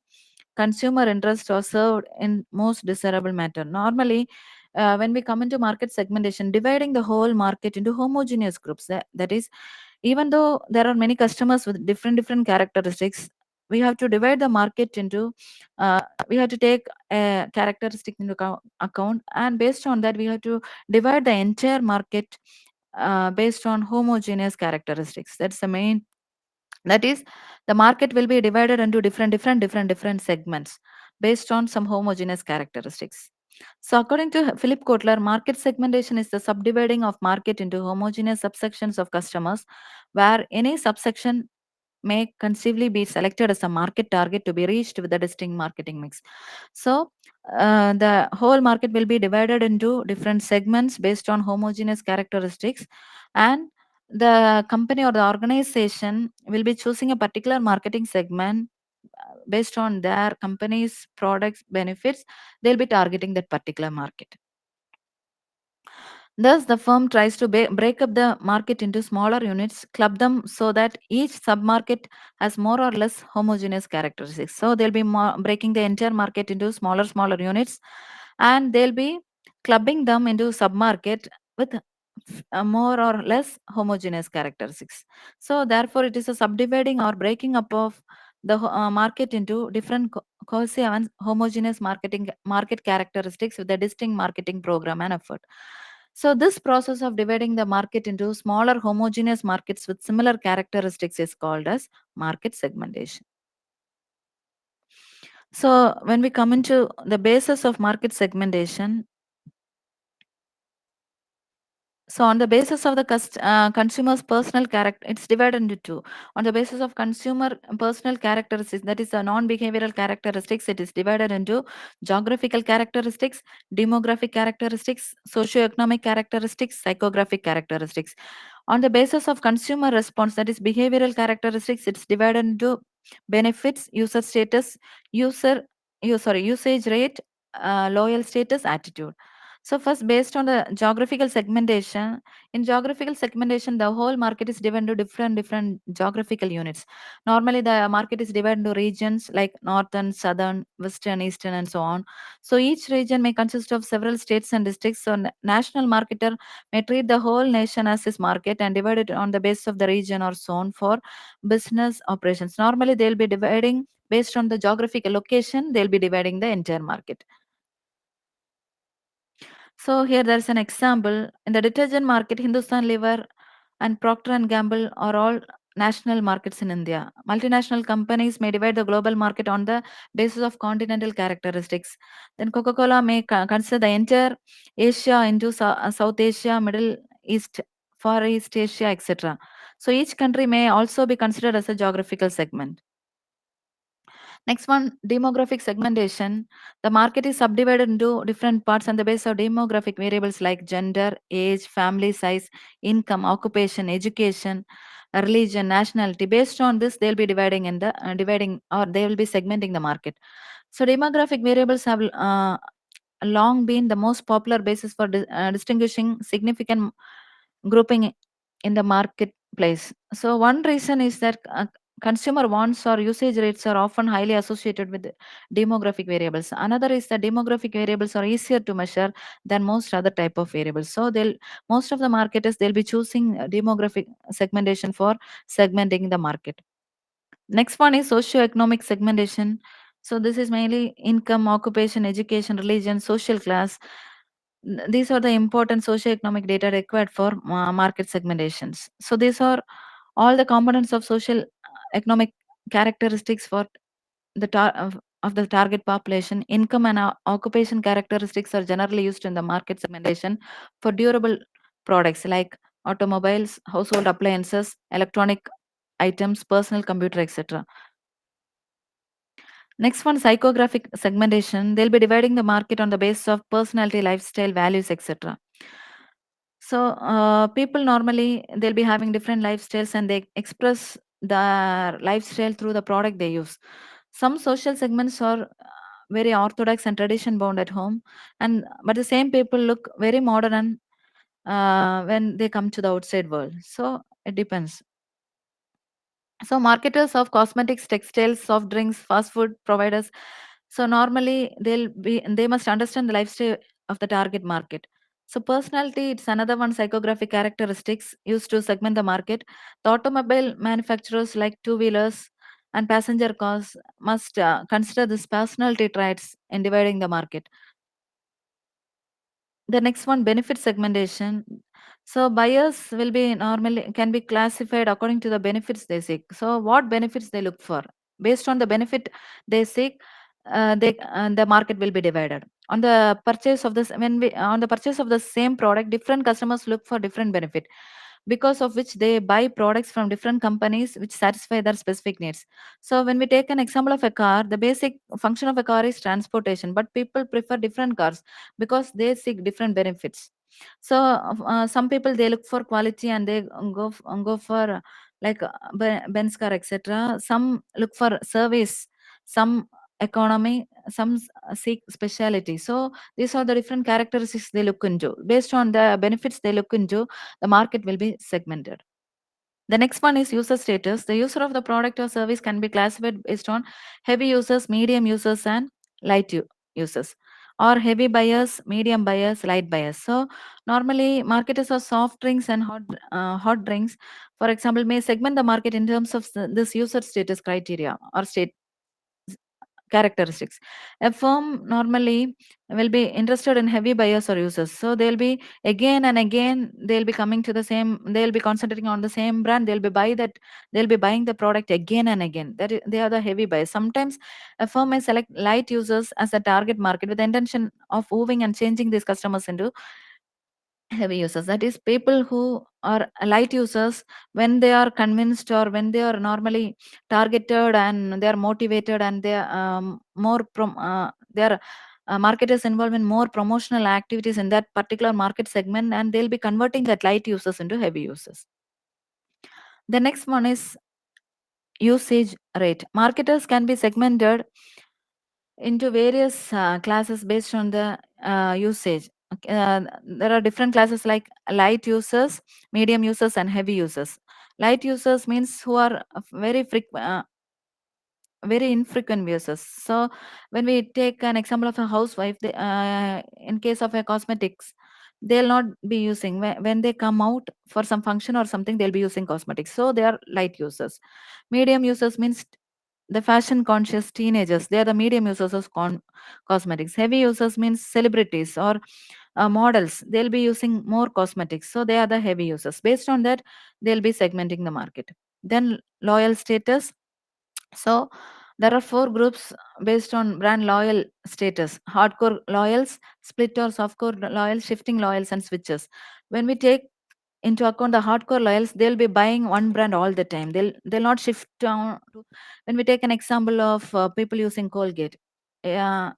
consumer interests are served in most desirable manner. Normally, when we come into market segmentation, dividing the whole market into homogeneous groups, that is, even though there are many customers with different characteristics, we have to divide the market into we have to take a characteristic into account, and based on that we have to divide the entire market based on homogeneous characteristics. That's the main, that is, the market will be divided into different segments based on some homogeneous characteristics. So according to Philip Kotler, market segmentation is the subdividing of market into homogeneous subsections of customers, where any subsection may conceivably be selected as a market target to be reached with a distinct marketing mix. So, the whole market will be divided into different segments based on homogeneous characteristics, and the company or the organization will be choosing a particular marketing segment based on their company's products benefits. They'll be targeting that particular market. Thus, the firm tries to break up the market into smaller units, club them so that each submarket has more or less homogeneous characteristics. So, they'll be breaking the entire market into smaller units, and they'll be clubbing them into submarket with more or less homogeneous characteristics. So, therefore, it is a subdividing or breaking up of the market into different cohesive and homogeneous market characteristics with a distinct marketing program and effort. So, this process of dividing the market into smaller homogeneous markets with similar characteristics is called as market segmentation. So, when we come into the basis of market segmentation, so on the basis of the consumer's personal character, it's divided into two. On the basis of consumer personal characteristics, that is a non-behavioral characteristics, it is divided into geographical characteristics, demographic characteristics, socioeconomic characteristics, psychographic characteristics. On the basis of consumer response, that is behavioral characteristics, it's divided into benefits, user status, usage rate, loyal status, attitude. So first, based on the geographical segmentation, in geographical segmentation, the whole market is divided into different geographical units. Normally, the market is divided into regions like northern, southern, western, eastern, and so on. So each region may consist of several states and districts. So national marketer may treat the whole nation as his market and divide it on the basis of the region or zone for business operations. Normally, they'll be dividing based on the geographical location. They'll be dividing the entire market. So here there's an example. In the detergent market, Hindustan Lever and Procter and Gamble are all national markets in India. Multinational companies may divide the global market on the basis of continental characteristics. Then Coca-Cola may consider the entire Asia into South Asia, Middle East, Far East Asia, etc. So each country may also be considered as a geographical segment. Next one, demographic segmentation. The market is subdivided into different parts on the basis of demographic variables like gender, age, family size, income, occupation, education, religion, nationality. Based on this, they'll be dividing or they will be segmenting the market. So demographic variables have long been the most popular basis for distinguishing significant grouping in the marketplace. So one reason is that consumer wants or usage rates are often highly associated with demographic variables. Another is that demographic variables are easier to measure than most other type of variables. So they'll most of the marketers they'll be choosing demographic segmentation for segmenting the market. Next one is socio-economic segmentation. So this is mainly income, occupation, education, religion, social class. These are the important socio-economic data required for market segmentations. So these are all the components of social economic characteristics for of the target population. Income and occupation characteristics are generally used in the market segmentation for durable products like automobiles, household appliances, electronic items, personal computer, etc. Next one, psychographic segmentation. They'll be dividing the market on the basis of personality, lifestyle, values, etc. So people normally they'll be having different lifestyles and they express their lifestyle through the product they use. Some social segments are very orthodox and tradition bound at home, and but the same people look very modern and when they come to the outside world. So it depends. So marketers of cosmetics, textiles, soft drinks, fast food providers. So normally they must understand the lifestyle of the target market. So personality, it's another one psychographic characteristics used to segment the market. The automobile manufacturers like two wheelers and passenger cars must consider this personality traits in dividing the market. The next one, benefit segmentation. So buyers will be normally can be classified according to the benefits they seek. So what benefits they look for? Based on the benefit they seek, the market will be divided. On the purchase of this, when we on the purchase of the same product, different customers look for different benefit, because of which they buy products from different companies which satisfy their specific needs. So when we take an example of a car, the basic function of a car is transportation, but people prefer different cars because they seek different benefits. So some people they look for quality and they go for like Benz car, etc. Some look for service, some economy, some seek speciality. So these are the different characteristics they look into. Based on the benefits they look into, the market will be segmented. The next one is user status. The user of the product or service can be classified based on heavy users, medium users, and light users, or heavy buyers, medium buyers, light buyers. So normally marketers of soft drinks and hot drinks, for example, may segment the market in terms of this user status criteria or state characteristics. A firm normally will be interested in heavy buyers or users. So they'll be again and again they'll be coming to the same. They'll be concentrating on the same brand. They'll be buying the product again and again. They are the heavy buyers. Sometimes a firm may select light users as a target market with the intention of moving and changing these customers into heavy users. That is people who are light users when they are convinced or when they are normally targeted and they are motivated and they are they are marketers involved in more promotional activities in that particular market segment, and they'll be converting that light users into heavy users. The next one is usage rate. Marketers can be segmented into various classes based on the usage. Okay, there are different classes like light users, medium users, and heavy users. Light users means who are very infrequent users. So when we take an example of a housewife, in case of a cosmetics, they'll not be using when they come out for some function or something, they'll be using cosmetics. So they are light users. Medium users means the fashion conscious teenagers. They are the medium users of cosmetics. Heavy users means celebrities or models. They'll be using more cosmetics. So they are the heavy users. Based on that, they'll be segmenting the market. Then loyal status. So there are four groups based on brand loyal status: hardcore loyals, split or softcore loyals, shifting loyals, and switches. When we take into account the hardcore loyals, they'll be buying one brand all the time. They'll not shift down to, when we take an example of people using Colgate. Uh,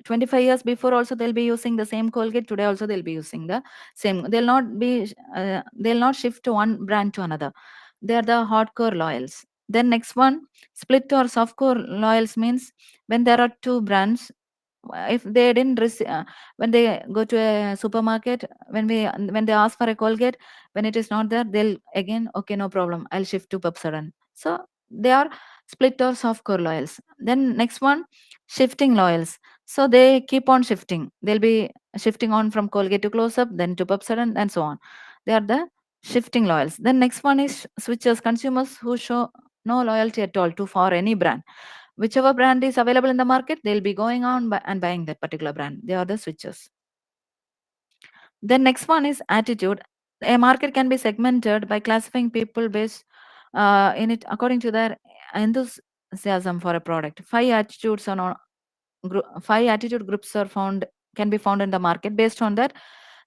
25 years before also they'll be using the same Colgate. Today also they'll be using the same. They'll not shift to one brand to another. They are the hardcore loyals. Then next one, split or softcore loyals means when there are two brands, if they didn't when they go to a supermarket, when they ask for a Colgate, when it is not there, they'll again, okay, no problem, I'll shift to Pepsodent. So they are split or softcore loyals. Then next one, shifting loyals. So they keep on shifting. They'll be shifting on from Colgate to Close Up, then to Pepsodent, and so on. They are the shifting loyals. Then next one is switchers, consumers who show no loyalty at all to for any brand. Whichever brand is available in the market, they'll be going on and buying that particular brand. They are the switchers. Then next one is attitude. A market can be segmented by classifying people based in it according to their enthusiasm for a product. Five attitude groups are found, can be found in the market. Based on that,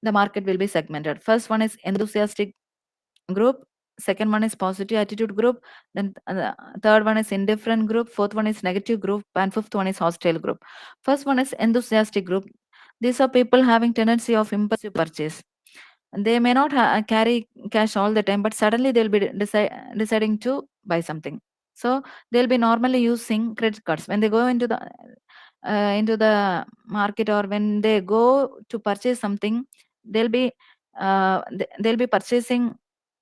the market will be segmented. First one is enthusiastic group, second one is positive attitude group, then third one is indifferent group, fourth one is negative group, and fifth one is hostile group. First one is enthusiastic group. These are people having tendency of impulsive purchase. And they may not carry cash all the time, but suddenly they'll be deciding to buy something. So they'll be normally using credit cards when they go into the market, or when they go to purchase something. They'll be they'll be purchasing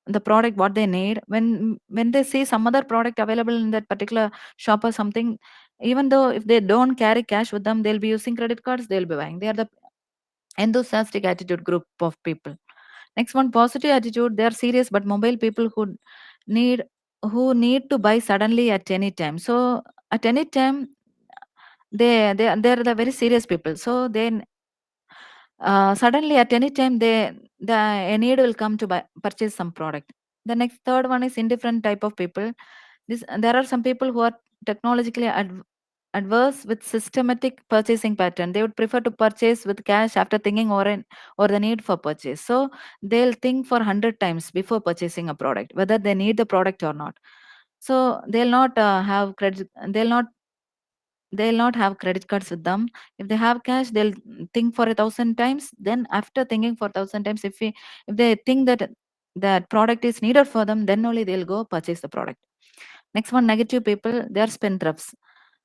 the product what they need. When they see some other product available in that particular shop or something, even though if they don't carry cash with them, they'll be using credit cards, they'll be buying. They are the enthusiastic attitude group of people. Next one, positive attitude. They are serious but mobile people need who need to buy suddenly at any time. So at any time, they're the very serious people. So they suddenly at any time, a need will come to purchase some product. The next third one is indifferent type of people. There are some people who are technologically adverse with systematic purchasing pattern. They would prefer to purchase with cash after thinking or the need for purchase. So they'll think for 100 times before purchasing a product, whether they need the product or not. So they'll not have credit. They'll not have credit cards with them. If they have cash, they'll think for 1,000 times. Then after thinking for 1,000 times, if they think that that product is needed for them, then only they'll go purchase the product. Next one, negative people. They are spendthrifts.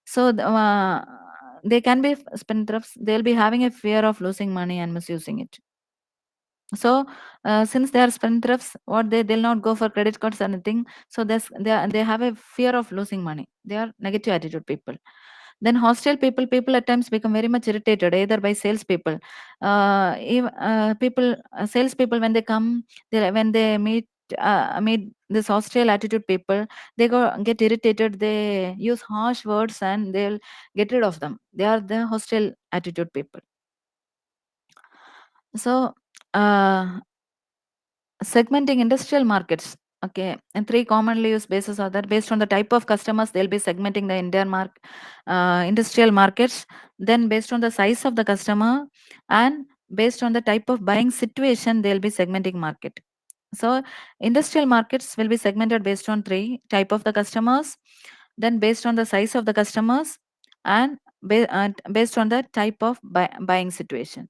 So they can be spendthrifts. They'll be having a fear of losing money and misusing it. So since they are spendthrifts, what they'll not go for credit cards or anything. So they have a fear of losing money. They are negative attitude people. Then hostile people at times become very much irritated either by salespeople. Salespeople, when they come, when they meet this hostile attitude people, they get irritated. They use harsh words and they'll get rid of them. They are the hostile attitude people. So segmenting industrial markets. Okay, and three commonly used bases are that based on the type of customers, they'll be segmenting the industrial markets. Then based on the size of the customer and based on the type of buying situation, they'll be segmenting market. So industrial markets will be segmented based on three type of the customers, then based on the size of the customers, and based on the type of buying situation.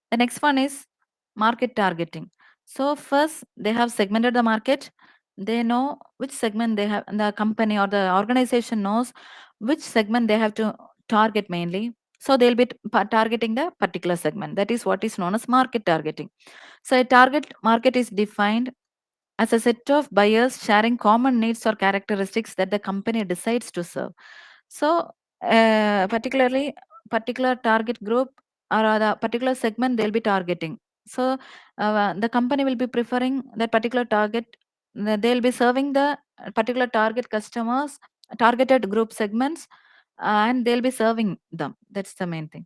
The next one is market targeting. So first they have segmented the market. They know which segment they have, the company or the organization knows which segment they have to target mainly. So they'll be targeting the particular segment. That is what is known as market targeting. So a target market is defined as a set of buyers sharing common needs or characteristics that the company decides to serve. So particular target group or the particular segment they'll be targeting. So the company will be preferring that particular target. They'll be serving the particular target customers, targeted group segments, and they'll be serving them. That's the main thing.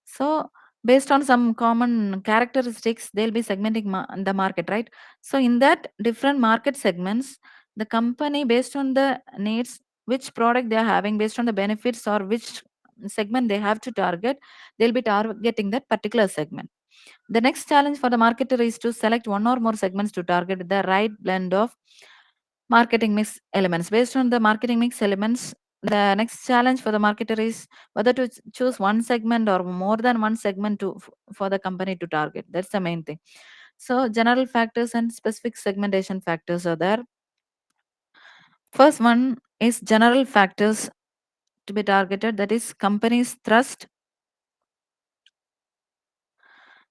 So based on some common characteristics, they'll be segmenting the market, right? So in that different market segments, the company, based on the needs, which product they are having, based on the benefits or which segment they have to target, they'll be targeting that particular segment. The next challenge for the marketer is to select one or more segments to target the right blend of marketing mix elements. Based on the marketing mix elements, the next challenge for the marketer is whether to choose one segment or more than one segment for the company to target. That's the main thing. So general factors and specific segmentation factors are there. First one is general factors to be targeted, that is company's thrust.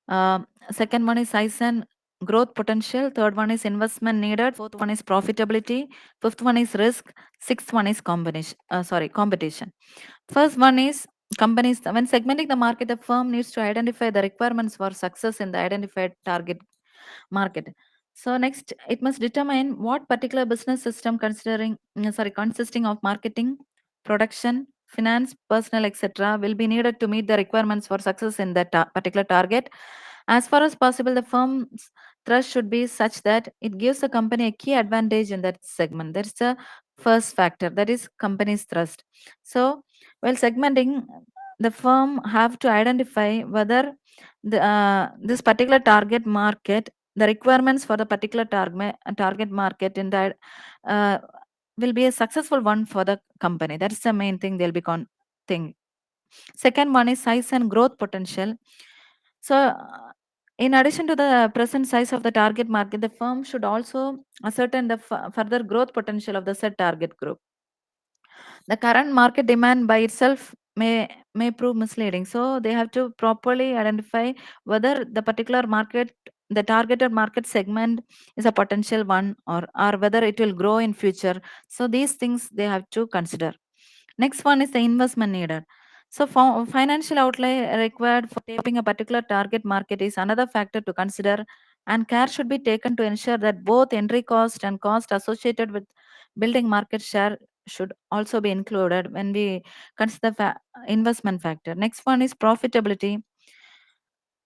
Uh, Second one is size and growth potential. Third one is investment needed. Fourth one is profitability. Fifth one is risk. Sixth one is competition. First one is companies. When segmenting the market, the firm needs to identify the requirements for success in the identified target market. So next, it must determine what particular business system consisting of marketing, production, finance, personnel, etc., will be needed to meet the requirements for success in that particular target. As far as possible, the firm's thrust should be such that it gives the company a key advantage in that segment. That's the first factor, that is company's thrust. So while segmenting, the firm have to identify whether this particular target market, the requirements for the particular target market in that uh, will be a successful one for the company. That's the main thing they'll be thing. Second one is size and growth potential. So in addition to the present size of the target market, the firm should also ascertain the further growth potential of the said target group. The current market demand by itself may prove misleading, so they have to properly identify whether the particular market, the targeted market segment, is a potential one, or whether it will grow in future. So these things they have to consider. Next one is the investment needed. So financial outlay required for taping a particular target market is another factor to consider, and care should be taken to ensure that both entry cost and cost associated with building market share should also be included when we consider investment factor. Next one is profitability.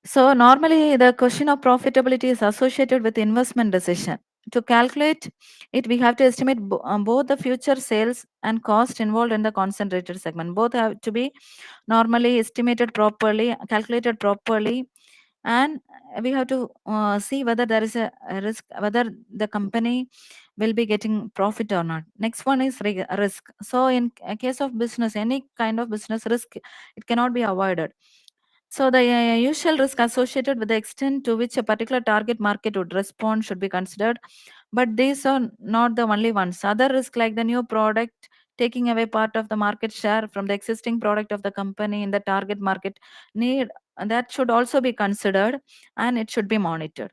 So normally the question of profitability is associated with investment decision. To calculate it, we have to estimate both the future sales and cost involved in the concentrated segment. Both have to be normally estimated properly, calculated properly, and we have to see whether there is a risk, whether the company will be getting profit or not. Next one is risk. So in a case of business, any kind of business risk, it cannot be avoided. So the usual risk associated with the extent to which a particular target market would respond should be considered, but these are not the only ones. Other risks like the new product taking away part of the market share from the existing product of the company in the target market need, that should also be considered, and it should be monitored.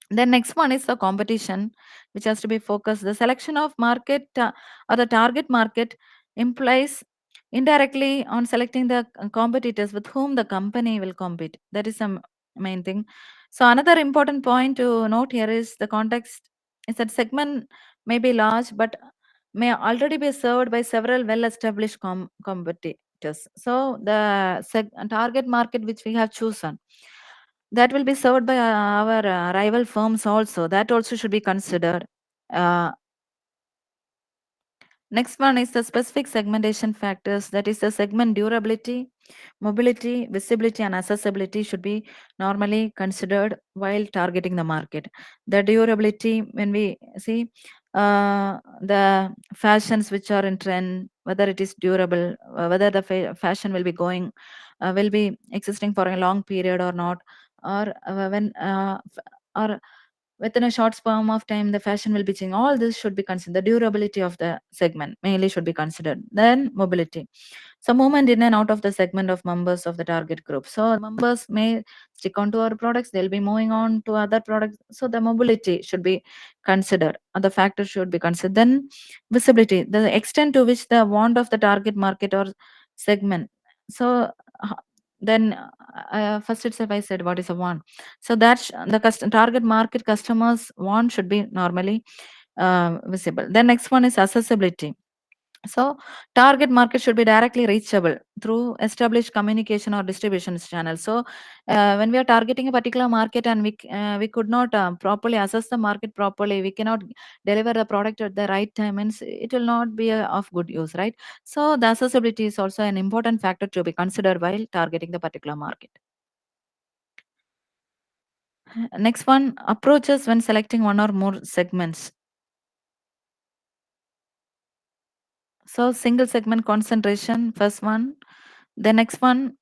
The next one is the competition, which has to be focused. The selection of market or the target market implies indirectly on selecting the competitors with whom the company will compete. That is some main thing. So another important point to note here is the context is that segment may be large but may already be served by several well-established competitors. So the target market which we have chosen, that will be served by our rival firms also. That also should be considered. Uh, Next one is the specific segmentation factors. That is the segment durability, mobility, visibility, and accessibility should be normally considered while targeting the market. The durability, when we see the fashions which are in trend, whether it is durable, whether the fashion will be will be existing for a long period or not, or or within a short span of time the fashion will be changing. All this should be considered. The durability of the segment mainly should be considered. Then mobility, so movement in and out of the segment of members of the target group. So members may stick on to our products, they'll be moving on to other products, so the mobility should be considered. Other factors should be considered. Then visibility, the extent to which the want of the target market or segment. So then first itself I said what is a want. So that the target market customers want should be normally visible. Then next one is accessibility. So target market should be directly reachable through established communication or distribution channels. So when we are targeting a particular market and we could not properly assess the market properly, we cannot deliver the product at the right time, and it will not be of good use, right? So the accessibility is also an important factor to be considered while targeting the particular market. Next one, approaches when selecting one or more segments. So single segment concentration, first one. The next one,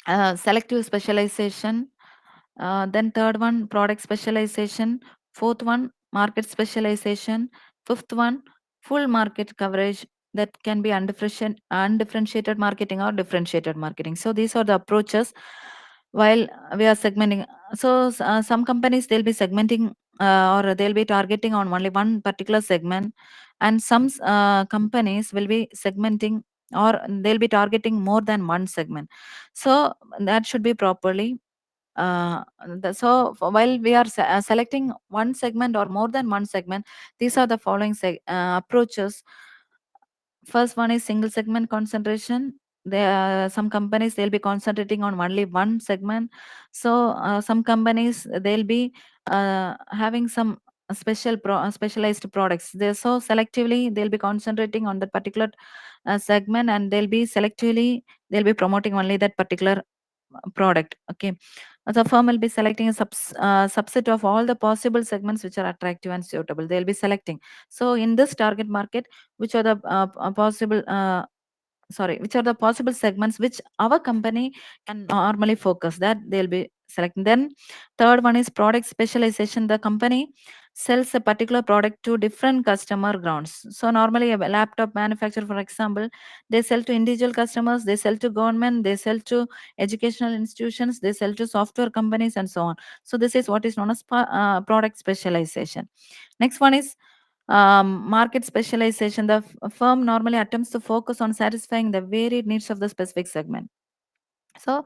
selective specialization. Then third one, product specialization. Fourth one, market specialization. Fifth one, full market coverage, that can be undifferentiated marketing or differentiated marketing. So these are the approaches while we are segmenting. So some companies, they'll be segmenting or they'll be targeting on only one particular segment, and some companies will be segmenting or they'll be targeting more than one segment. So that should be properly while we are selecting one segment or more than one segment, these are the following approaches. First one is single segment concentration. There some companies, they'll be concentrating on only one segment. So some companies, they'll be having some specialized products. They so selectively they'll be concentrating on that particular segment, and they'll be promoting only that particular product. Okay, the firm will be selecting a subset of all the possible segments which are attractive and suitable. They'll be selecting. So in this target market, which are the possible which are the possible segments which our company can normally focus, that they'll be selecting. Then third one is product specialization. The company sells a particular product to different customer grounds. So normally a laptop manufacturer, for example, they sell to individual customers, they sell to government, they sell to educational institutions, they sell to software companies, and so on. So this is what is known as product specialization. Next one is market specialization. The firm normally attempts to focus on satisfying the varied needs of the specific segment. So,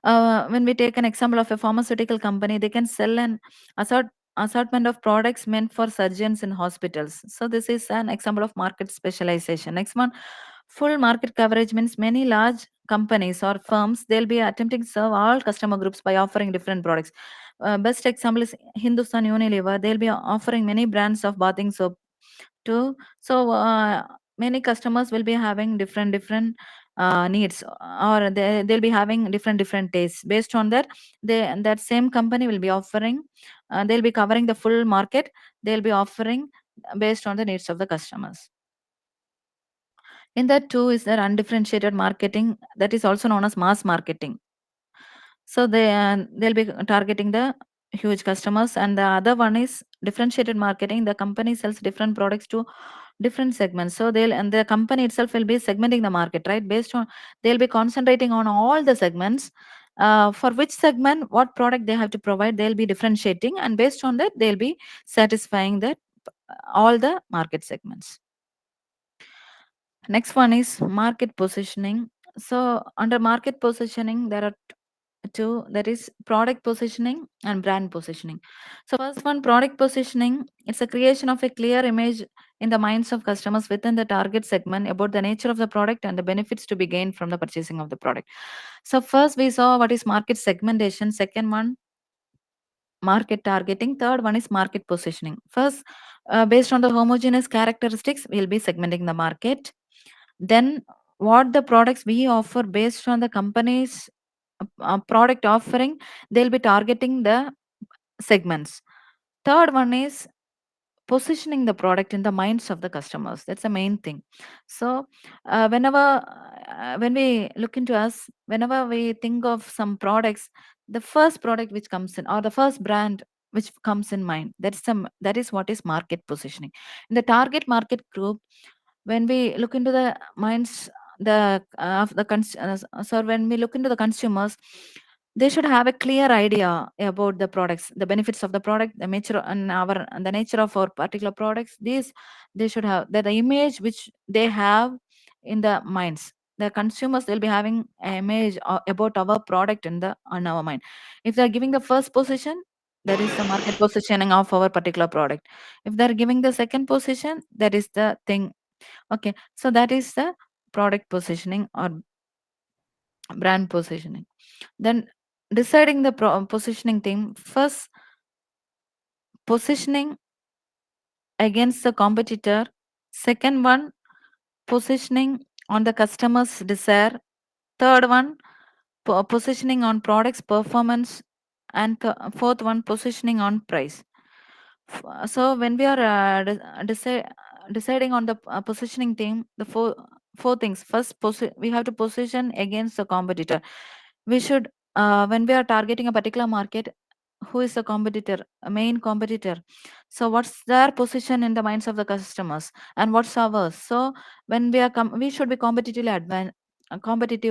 when we take an example of a pharmaceutical company, they can sell an assort- assortment of products meant for surgeons in hospitals. So, this is an example of market specialization. Next one, full market coverage means many large companies or firms, they'll be attempting to serve all customer groups by offering different products. Best example is Hindustan Unilever. They'll be offering many brands of bathing soap too. So many customers will be having different needs, or they'll be having different tastes. Based on that, that same company will be offering, they'll be covering the full market. They'll be offering based on the needs of the customers. In that too is there undifferentiated marketing, that is also known as mass marketing. So they'll be targeting the huge customers. And the other one is differentiated marketing. The company sells different products to different segments. So the company itself will be segmenting the market, right? Based on, they'll be concentrating on all the segments. For which segment, what product they have to provide, they'll be differentiating, and based on that, they'll be satisfying that all the market segments. Next one is market positioning. So under market positioning, there are two, that is product positioning and brand positioning. So first one, product positioning, it's a creation of a clear image in the minds of customers within the target segment about the nature of the product and the benefits to be gained from the purchasing of the product. So first we saw what is market segmentation, second one market targeting, third one is market positioning. First, based on the homogeneous characteristics, we'll be segmenting the market. Then what the products we offer based on the company's product offering, they'll be targeting the segments. Third one is positioning the product in the minds of the customers. That's the main thing. So when we look into us, whenever we think of some products, the first product which comes in, or the first brand which comes in mind, that is what is market positioning. In the target market group, when we look into the minds, the of the so when we look into the consumers, they should have a clear idea about the products, the benefits of the product, the nature and the nature of our particular products. These, they should have the image which they have in the minds. The consumers, they'll be having an image about our product in the on our mind. If they're giving the first position, that is the market positioning of our particular product. If they're giving the second position, that is the thing. Okay, so that is the product positioning or brand positioning. Then deciding the positioning thing, first positioning against the competitor, second one positioning on the customer's desire, third one positioning on products performance, and fourth one, positioning on price. So when we are deciding on the positioning thing, the four things. First, we have to position against the competitor. We should, when we are targeting a particular market, who is the competitor, a main competitor? So what's their position in the minds of the customers, and what's ours? So when we are we should be competitive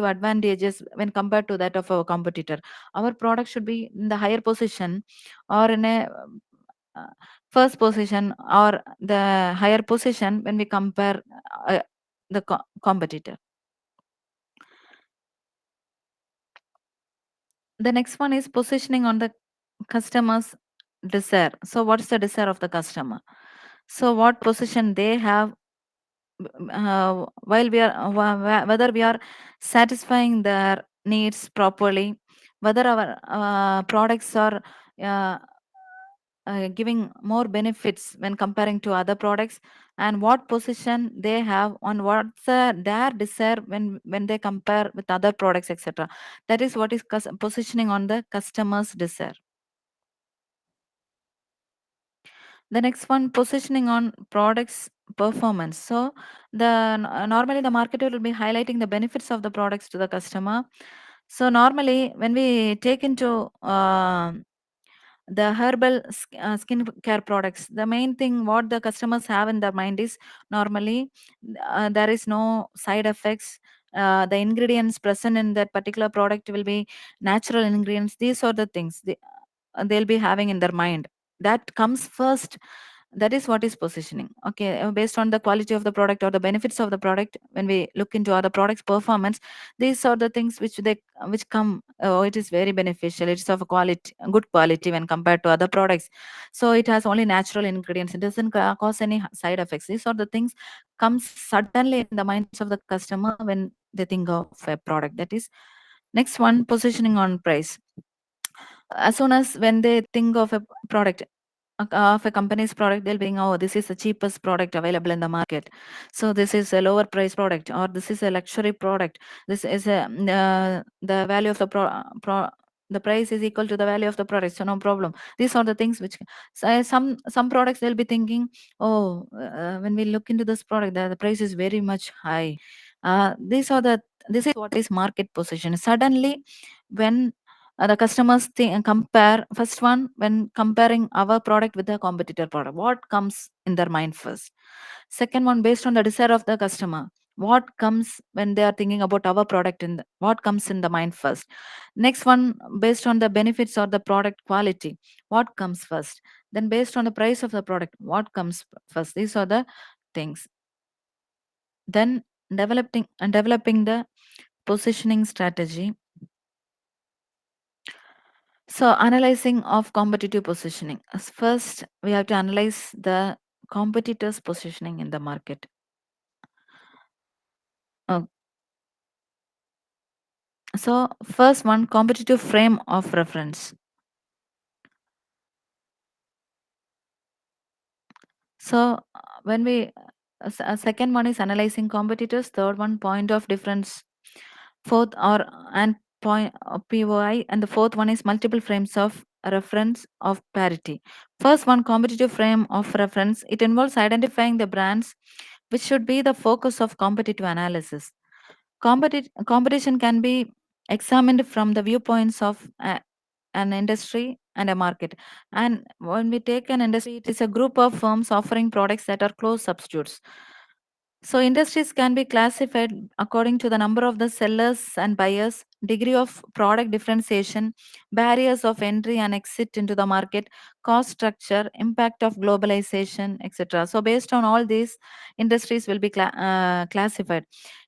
advantages when compared to that of our competitor. Our product should be in the higher position, or in a uh, first position, or the higher position when we compare uh, the competitor. The next one is positioning on the customer's desire. So what's the desire of the customer? So what position they have, while we are whether we are satisfying their needs properly, whether our products are uh, giving more benefits when comparing to other products, and what position they have on what's their desire when they compare with other products, etc. That is what is positioning on the customer's desire. The next one, positioning on products performance. So normally the marketer will be highlighting the benefits of the products to the customer. So normally when we take into the herbal skin care products, the main thing what the customers have in their mind is, normally there is no side effects. The ingredients present in that particular product will be natural ingredients. These are the things they'll be having in their mind. That comes first. That is what is positioning. Okay, based on the quality of the product or the benefits of the product, when we look into other products performance, these are the things which come, oh, it is very beneficial, it's of a quality, good quality when compared to other products. So it has only natural ingredients, it doesn't cause any side effects. These are the things comes suddenly in the minds of the customer when they think of a product. That is next one, positioning on price. As soon as when they think of a product, of a company's product, they'll be thinking, oh, this is the cheapest product available in the market, so this is a lower price product, or this is a luxury product, this is a the value of the the price is equal to the value of the product, so no problem. These are the things which, so some products they'll be thinking, oh, when we look into this product, the price is very much high. These are the This is what is market position. Suddenly when the customers compare, first one, when comparing our product with the competitor product, what comes in their mind first? Second one, based on the desire of the customer, what comes when they are thinking about our product, what comes in the mind first? Next one, based on the benefits or the product quality, what comes first? Then based on the price of the product, what comes first? These are the things. Then developing the positioning strategy. So, analyzing of competitive positioning. First, we have to analyze the competitors' positioning in the market. Uh, so, first one, competitive frame of reference. So, when we second one is analyzing competitors. Third one, point of difference. Fourth, or and point POI, and the fourth one is multiple frames of reference of parity. First one, competitive frame of reference. It involves identifying the brands which should be the focus of competitive analysis. Competition can be examined from the viewpoints of an industry and a market. And when we take an industry, it is a group of firms offering products that are close substitutes. So industries can be classified according to the number of the sellers and buyers, degree of product differentiation, barriers of entry and exit into the market, cost structure, impact of globalization, etc. So based on all these, industries will be classified.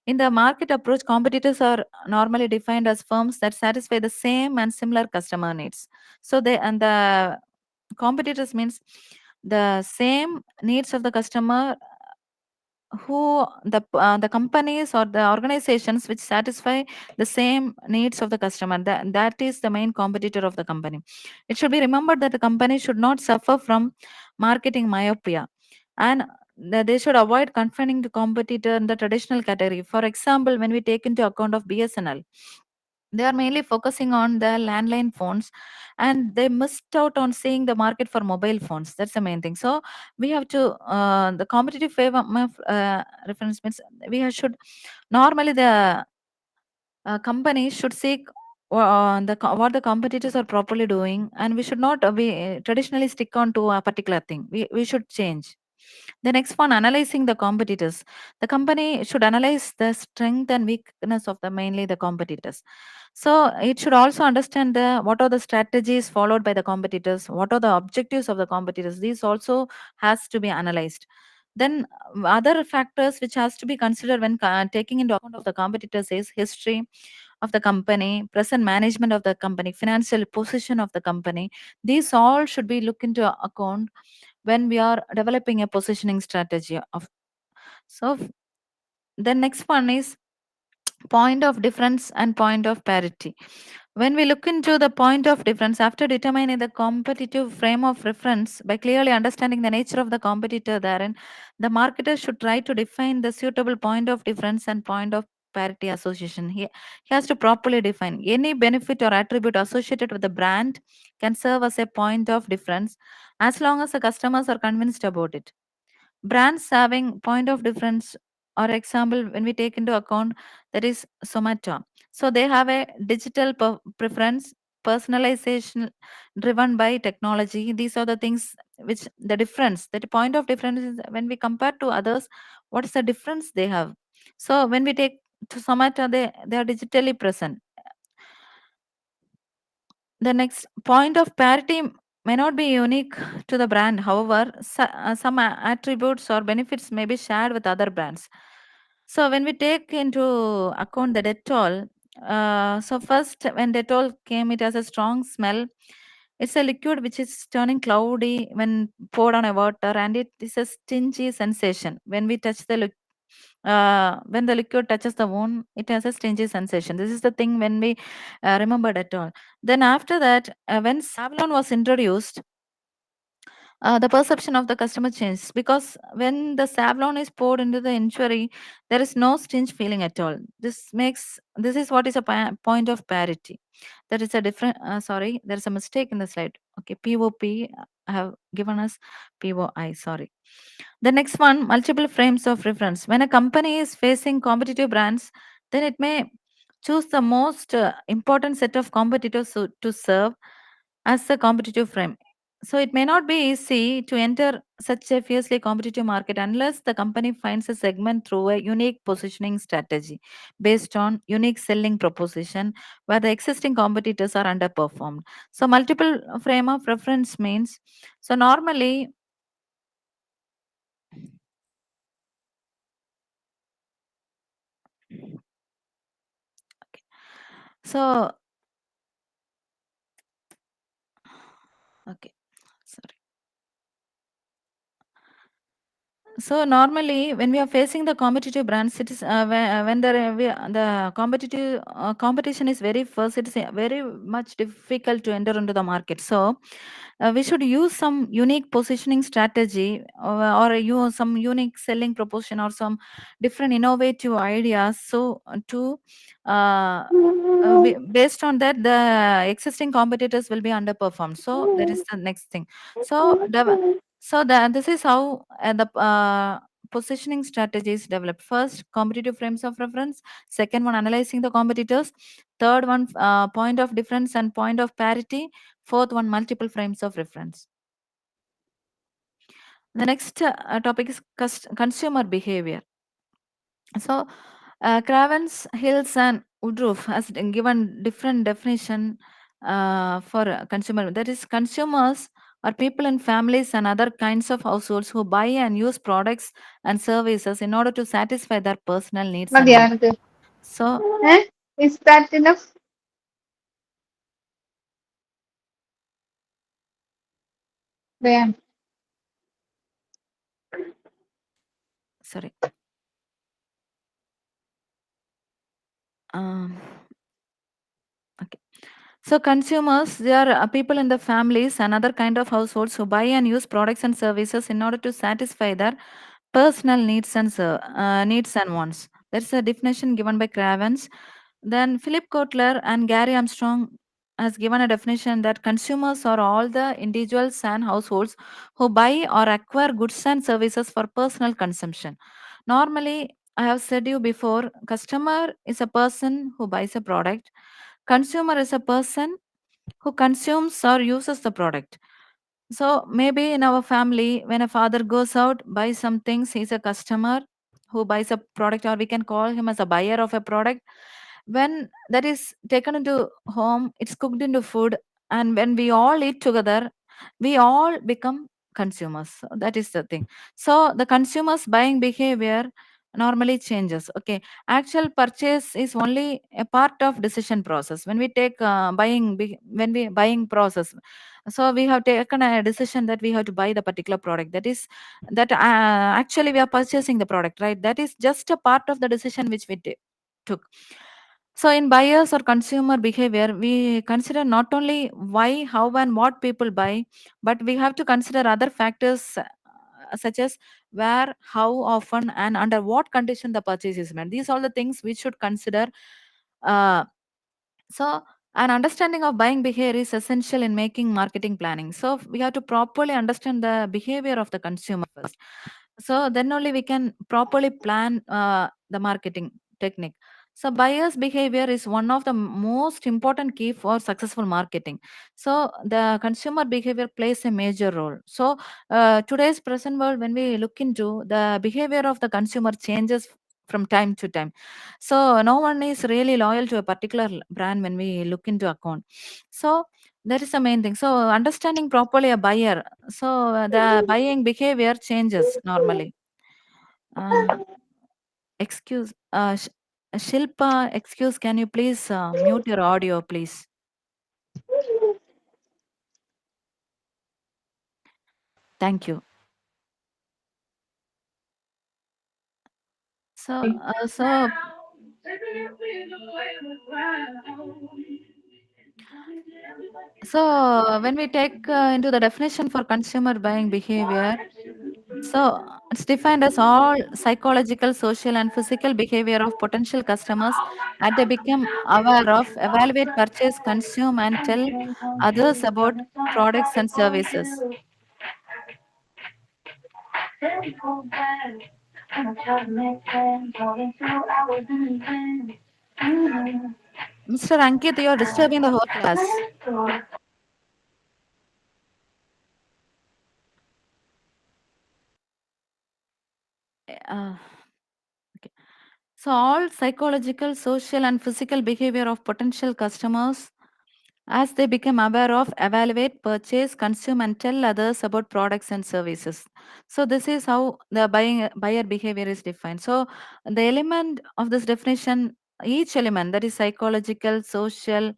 In the market approach, competitors are normally defined as firms that satisfy the same and similar customer needs. So the competitors means the same needs of the customer, who the companies or the organizations which satisfy the same needs of the customer, that is the main competitor of the company. It should be remembered that the company should not suffer from marketing myopia, and that they should avoid confining the competitor in the traditional category. For example, when we take into account of BSNL, They are mainly focusing on the landline phones, and they missed out on seeing the market for mobile phones. That's the main thing. So we have to the competitive favor reference means should normally the companies should seek what the competitors are properly doing, and we should not we traditionally stick on to a particular thing. We should change. The next one, analyzing the competitors. The company should analyze the strength and weakness of the mainly the competitors. So it should also understand the what are the strategies followed by the competitors, what are the objectives of the competitors. These also has to be analyzed. Then other factors which has to be considered when taking into account of the competitors is history of the company, present management of the company, financial position of the company. These all should be looked into account when we are developing a positioning strategy of. So the next one is point of difference and point of parity. When we look into the point of difference, after determining the competitive frame of reference by clearly understanding the nature of the competitor therein, the marketer should try to define the suitable point of difference and point of parity association. He has to properly define any benefit or attribute associated with the brand can serve as a point of difference as long as the customers are convinced about it. Brands having point of difference, or example when we take into account, that is Zomato. So they have a digital preference, personalization driven by technology. These are the things which the difference, that point of difference is when we compare to others, what is the difference they have. So when we take to Zomato, they are digitally present. The next point of parity may not be unique to the brand. However, some attributes or benefits may be shared with other brands. So when we take into account the Dettol, so first when Dettol came, it has a strong smell. It's a liquid which is turning cloudy when poured on a water, and it is a stingy sensation when we touch the when the liquid touches the wound. It has a stingy sensation. This is the thing when we remember Dettol. Then after that, when Savlon was introduced, the perception of the customer changes, because when the Savlon is poured into the injury, there is no stench feeling at all. This is what is a point of parity. There is a different. Sorry, there is a mistake in the slide. Okay, POP. I have given us POI. Sorry. The next one, multiple frames of reference. When a company is facing competitive brands, then it may choose the most important set of competitors to serve as a competitive frame. So it may not be easy to enter such a fiercely competitive market unless the company finds a segment through a unique positioning strategy based on unique selling proposition where the existing competitors are underperformed. So multiple frame of reference means, so normally, so okay, sorry. So normally, when we are facing the competitive brands, it is when the competitive competition is very first. It is very much difficult to enter into the market. So we should use some unique positioning strategy, or use some unique selling proposition, or some different innovative ideas. So to based on that, the existing competitors will be underperformed. So that is the next thing. So this is how the positioning strategy is developed. First, competitive frames of reference. Second one, analyzing the competitors. Third one, point of difference and point of parity. Fourth one, multiple frames of reference. The next topic is consumer behavior. So, Cravens, Hills, and Woodruff has given different definition for consumer. That is, consumers are people in families and other kinds of households who buy and use products and services in order to satisfy their personal needs and wants. മതിയാണത് So, is that enough? Damn. sorry. Um, okay. So consumers, they are people in the families and other kind of households who buy and use products and services in order to satisfy their personal needs and needs and wants. That's a definition given by Cravens. Then Philip Kotler and Gary Armstrong has given a definition that consumers are all the individuals and households who buy or acquire goods and services for personal consumption. Normally, I have said you before, customer is a person who buys a product. Consumer is a person who consumes or uses the product. So maybe in our family, when a father goes out, buys some things, he's a customer who buys a product, or we can call him as a buyer of a product. When that is taken into home, it's cooked into food, and when we all eat together, we all become consumers. So that is the thing. So the consumers buying behavior normally changes. Okay, actual purchase is only a part of decision process. When we take when we buying process, so we have taken a decision that we have to buy the particular product, that is that actually we are purchasing the product, right? That is just a part of the decision which we took. So in buyers or consumer behavior, we consider not only why, how, and what people buy, but we have to consider other factors such as where, how often, and under what condition the purchase is made. These are the things we should consider. uh, so, an understanding of buying behavior is essential in making marketing planning. So, we have to properly understand the behavior of the consumer first. So, then only we can properly plan the marketing technique. So, buyer's behavior is one of the most important key for successful marketing. So, the consumer behavior plays a major role. So, today's present world, when we look into the behavior of the consumer changes from time to time. So no one is really loyal to a particular brand when we look into account. So that is the main thing. So understanding properly a buyer. So the buying behavior changes normally. Uh, excuse, Shilpa, excuse, can you please mute your audio, please? Thank you. So when we take into the definition for consumer buying behavior, so it's defined as all psychological, social, and physical behavior of potential customers that they become aware of, evaluate, purchase, consume, and tell others about products and services. Mr. Ankit, you are disturbing the whole class. Uh, okay. So all psychological, social, and physical behavior of potential customers as they become aware of, evaluate, purchase, consume, and tell others about products and services. So this is how the buyer behavior is defined. So the element of this definition, each element, that is psychological, social,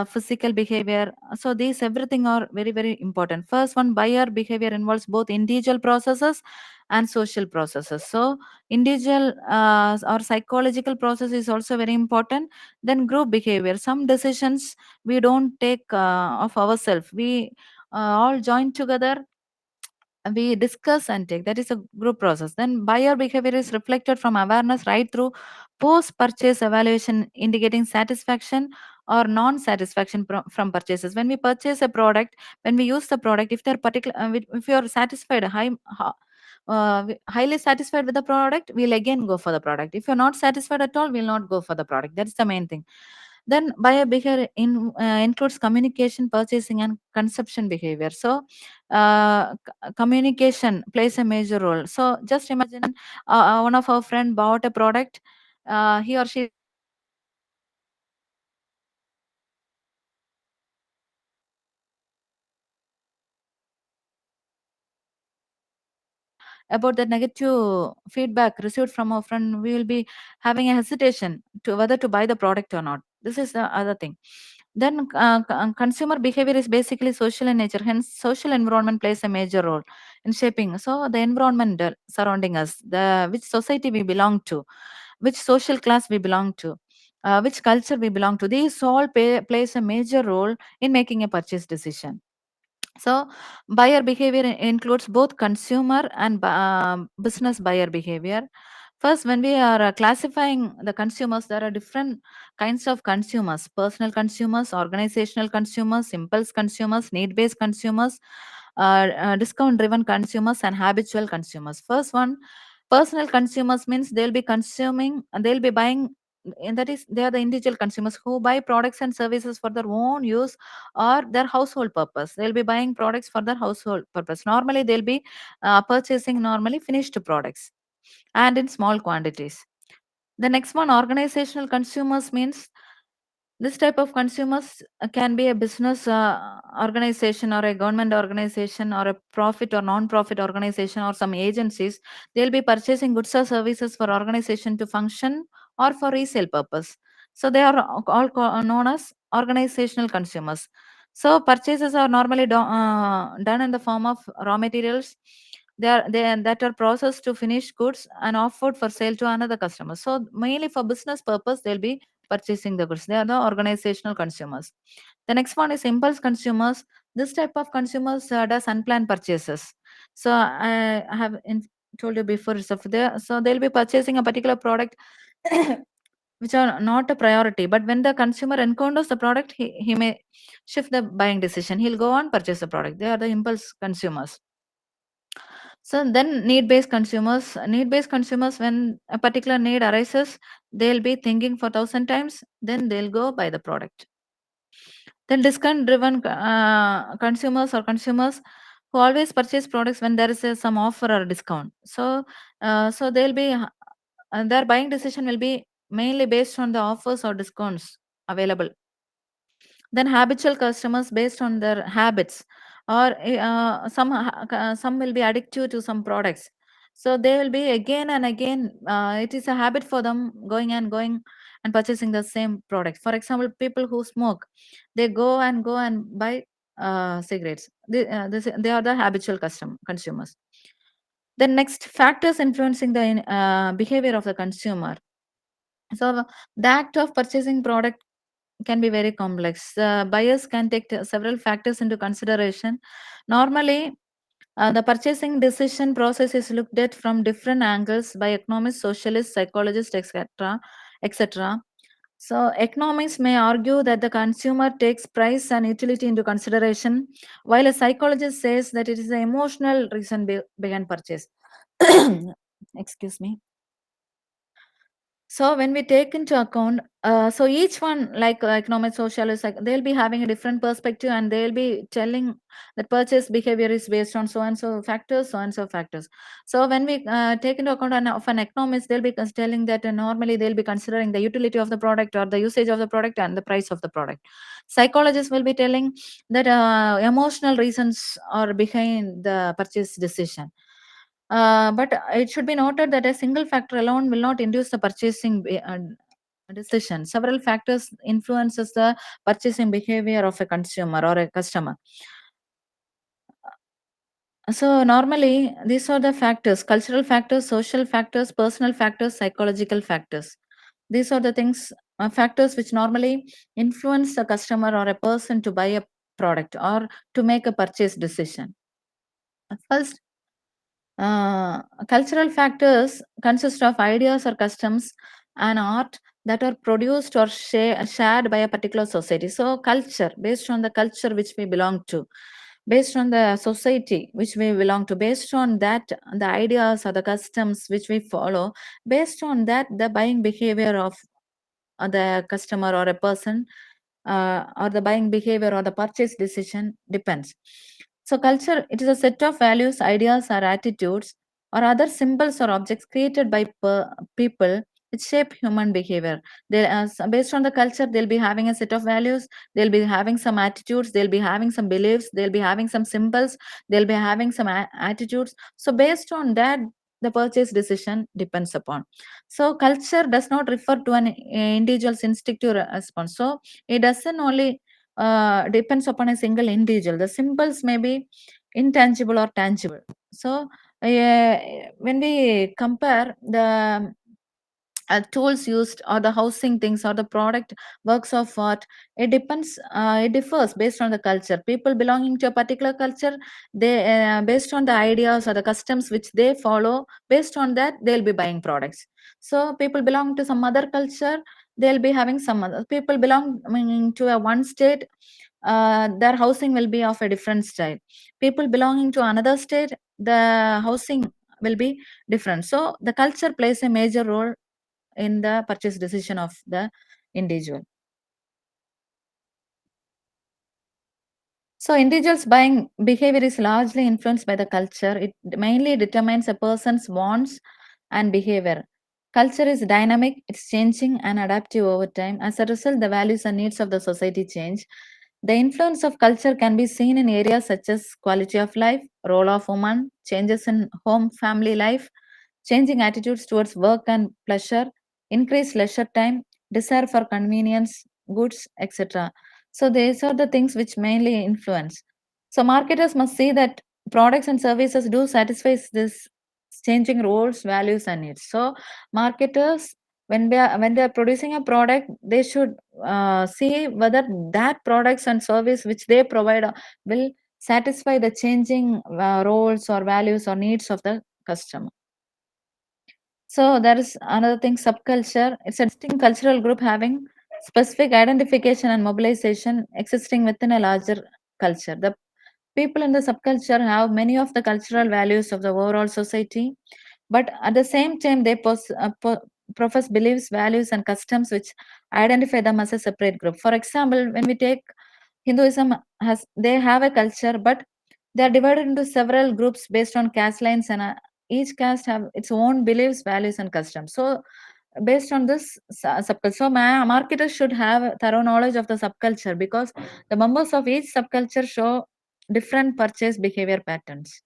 physical behavior. So these everything are very very important. First one, buyer behavior involves both individual processes and social processes. So individual or psychological process is also very important. Then group behavior, some decisions we don't take of ourselves, we all join together, we discuss and take, that is a group process. Then buyer behavior is reflected from awareness right through post purchase evaluation, indicating satisfaction or non satisfaction from purchases. When we purchase a product, when we use the product, if they're particular if you are satisfied, highly satisfied with the product, we'll again go for the product. If you're not satisfied at all, we'll not go for the product. That's the main thing. Then buyer behavior includes communication, purchasing, and consumption behavior. So communication plays a major role. So just imagine one of our friend bought a product. He or she about the negative feedback received from our friend, we will be having a hesitation to whether to buy the product or not. This is the other thing. Then consumer behavior is basically social in nature. Hence, social environment plays a major role in shaping. So the environment surrounding us, the which society we belong to, which social class we belong to, which culture we belong to. These all plays a major role in making a purchase decision. So, buyer behavior includes both consumer and business buyer behavior. First, when we are classifying the consumers, there are different kinds of consumers: personal consumers, organizational consumers, impulse consumers, need based consumers, discount driven consumers, and habitual consumers. First one, personal consumers means they'll be consuming and they'll be buying. And that is, they are the individual consumers who buy products and services for their own use or their household purpose. They'll be buying products for their household purpose. Normally, they'll be purchasing normally finished products and in small quantities. The next one, organizational consumers, means this type of consumers can be a business organization or a government organization or a profit or non-profit organization or some agencies. They'll be purchasing goods or services for organization to function or for resale purpose. So they are all known as organizational consumers. So purchases are normally done in the form of raw materials. They that are processed to finished goods and offered for sale to another customer. So mainly for business purpose, they'll be purchasing the goods. They are the organizational consumers. The next one is impulse consumers. This type of consumers does unplanned purchases. So I have told you before. So they'll be purchasing a particular product which are not a priority. But when the consumer encounters the product, he may shift the buying decision. He'll go on purchase the product. They are the impulse consumers. So then need-based consumers, when a particular need arises, they'll be thinking for 1,000 times, then they'll go buy the product. Then discount-driven consumers who always purchase products when there is some offer or discount. So they'll be their buying decision will be mainly based on the offers or discounts available. Then habitual customers based on their habits, or some will be addictive to some products. So they will be again and again, it is a habit for them going and purchasing the same product. For example, people who smoke, they go and buy cigarettes. They are the habitual consumers. The next factors influencing the behavior of the consumer. So the act of purchasing product can be very complex. Buyers can take several factors into consideration. Normally, the purchasing decision process is looked at from different angles by economists, socialists, psychologists, etc., etc. So, economists may argue that the consumer takes price and utility into consideration, while a psychologist says that it is the emotional reason behind purchase. Excuse me. So when we take into account, so each one, like economic, socialist, they'll be having a different perspective, and they'll be telling that purchase behavior is based on so and so factors, so and so factors. So when we take into account of an economist, they'll be telling that normally they'll be considering the utility of the product or the usage of the product and the price of the product. Psychologists will be telling that emotional reasons are behind the purchase decision. But it should be noted that a single factor alone will not induce the purchasing decision. Several factors influences the purchasing behavior of a consumer or a customer. So normally these are the factors: cultural factors, social factors, personal factors, psychological factors. These are the things, factors which normally influence a customer or a person to buy a product or to make a purchase decision. First, cultural factors consist of ideas or customs and art that are produced or shared by a particular society. So, culture, based on the culture which we belong to, based on the society which we belong to, based on that, the ideas or the customs which we follow, based on that, the buying behavior of the customer or a person, or the buying behavior or the purchase decision depends. So, culture, it is a set of values, ideas, or attitudes, or other symbols or objects created by people which shape human behavior. Based on the culture, they'll be having a set of values, they'll be having some attitudes, they'll be having some beliefs, they'll be having some symbols, they'll be having some attitudes. So, based on that, the purchase decision depends upon. So, culture does not refer to an individual's instinctive response. So, it doesn't only depends upon a single individual. The symbols may be intangible or tangible. So, when we compare the tools used or the housing things or the product works of art, it depends, it differs based on the culture. People belonging to a particular culture, they based on the ideas or the customs which they follow, based on that they'll be buying products. So people belong to some other culture, they'll be having some other. People belonging to a one state, their housing will be of a different style. People belonging to another state, the housing will be different. So the culture plays a major role in the purchase decision of the individual. So individuals buying behavior is largely influenced by the culture. It mainly determines a person's wants and behavior. Culture is dynamic, it's changing and adaptive over time. As a result, the values and needs of the society change. The influence of culture can be seen in areas such as quality of life, role of woman, changes in home family life, changing attitudes towards work and pleasure, increased leisure time, desire for convenience, goods, etc. So these are the things which mainly influence. So marketers must see that products and services do satisfy this changing roles, values, and needs. So marketers, when they are producing a product, they should see whether that products and service which they provide will satisfy the changing roles or values or needs of the customer. So there is another thing, subculture. It's a distinct cultural group having specific identification and mobilization existing within a larger culture. The people in the subculture have many of the cultural values of the overall society, but at the same time they profess beliefs, values, and customs which identify them as a separate group. For example, when we take Hinduism, has they have a culture, but they are divided into several groups based on caste lines, and each caste have its own beliefs, values, and customs. So based on this subculture, so marketers should have thorough knowledge of the subculture, because the members of each subculture show different purchase behavior patterns.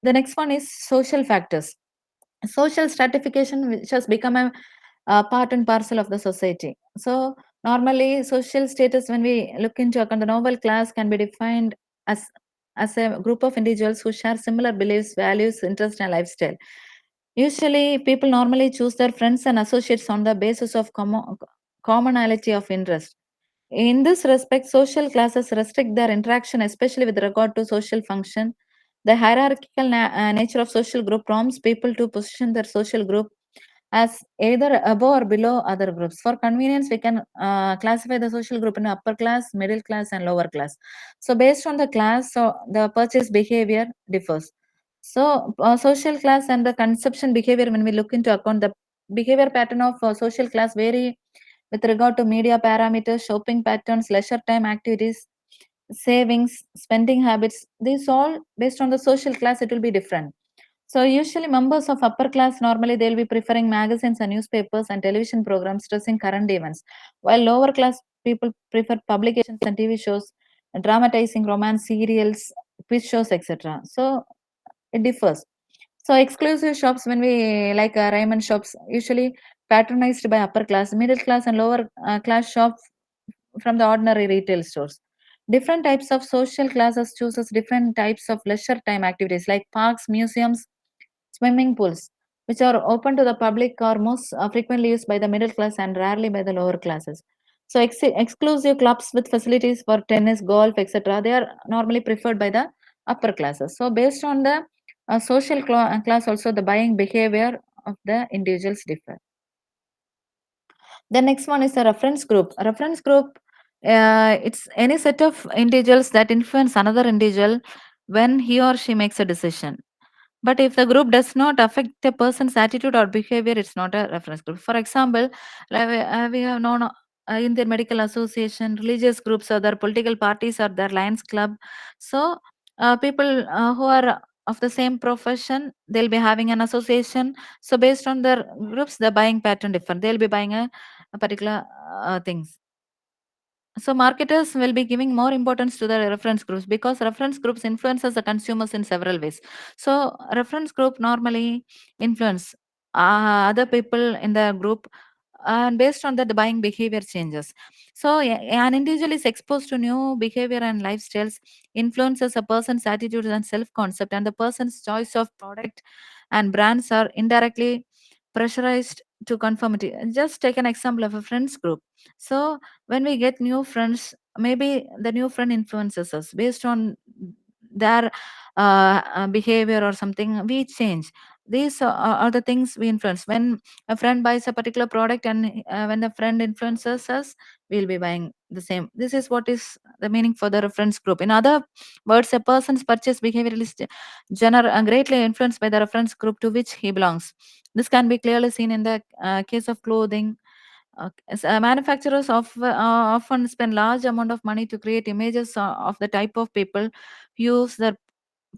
The next one is social factors. Social stratification, which has become a part and parcel of the society. So normally social status, when we look into account, the noble class can be defined as a group of individuals who share similar beliefs, values, interests, and lifestyle. Usually people normally choose their friends and associates on the basis of commonality of interest. In this respect, social classes restrict their interaction, especially with regard to social function. The hierarchical nature of social group prompts people to position their social group as either above or below other groups. For convenience, we can classify the social group in upper class, middle class, and lower class. So, based on the class, so the purchase behavior differs. So, social class and the consumption behavior, when we look into account, the behavior pattern of social class vary with regard to media parameters, shopping patterns, leisure time activities, savings, spending habits. These all based on the social class, it will be different. So usually members of upper class, normally they'll be preferring magazines and newspapers and television programs stressing current events, while lower class people prefer publications and TV shows dramatizing romance serials, quiz shows, etc. So it differs. So exclusive shops, when we like Raymond shops, usually patronized by upper class, middle class, and lower class shops from the ordinary retail stores. Different types of social classes chooses different types of leisure time activities like parks, museums, swimming pools, which are open to the public, are most frequently used by the middle class and rarely by the lower classes. So exclusive clubs with facilities for tennis, golf, etc., they are normally preferred by the upper classes. So based on the social class, also the buying behavior of the individuals differ. The next one is a reference group. A reference group, it's any set of individuals that influence another individual when he or she makes a decision. But if the group does not affect a person's attitude or behavior, it's not a reference group. For example, like we have known Indian Medical Association, religious groups, or their political parties, or their Lions Club. So people who are of the same profession, they'll be having an association. So based on their groups, the buying pattern different. They'll be buying a particular things. So marketers will be giving more importance to the reference groups, because reference groups influences the consumers in several ways. So reference group normally influence other people in the group, and based on that the buying behavior changes. So an individual is exposed to new behavior and lifestyles, influences a person's attitude and self concept, and the person's choice of product and brands are indirectly pressurized to conformity. Just take an example of a friends group. So when we get new friends, maybe the new friend influences us based on their behavior or something. We change. These are the things we influence. When a friend buys a particular product, and when the friend influences us, we'll be buying the same. This is what is the meaning for the reference group. In other words, a person's purchase behavior is greatly influenced by the reference group to which he belongs. This can be clearly seen in the case of clothing. Manufacturers often spend large amount of money to create images of the type of people who use their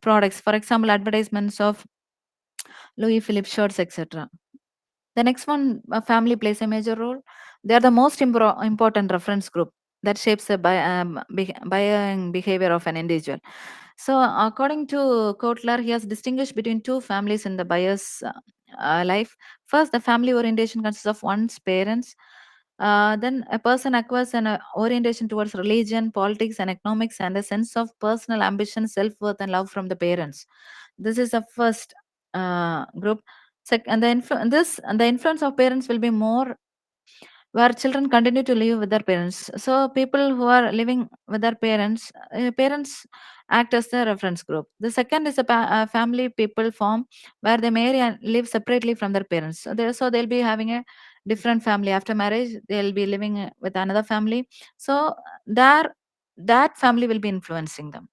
products. For example, advertisements of Louis Philippe shirts, etc. The next one, family plays a major role. They are the most important reference group that shapes the buying behavior of an individual. So, according to Kotler, he has distinguished between two families in the buyer's life. First, the family orientation consists of one's parents. Then, a person acquires an orientation towards religion, politics, and economics, and a sense of personal ambition, self worth, and love from the parents. This is the first group. And the influence of parents will be more where children continue to live with their parents. So people who are living with their parents act as the reference group. The second is a family people form where they marry and live separately from their parents. So they'll be having a different family after marriage. They'll be living with another family. So there, that family will be influencing them.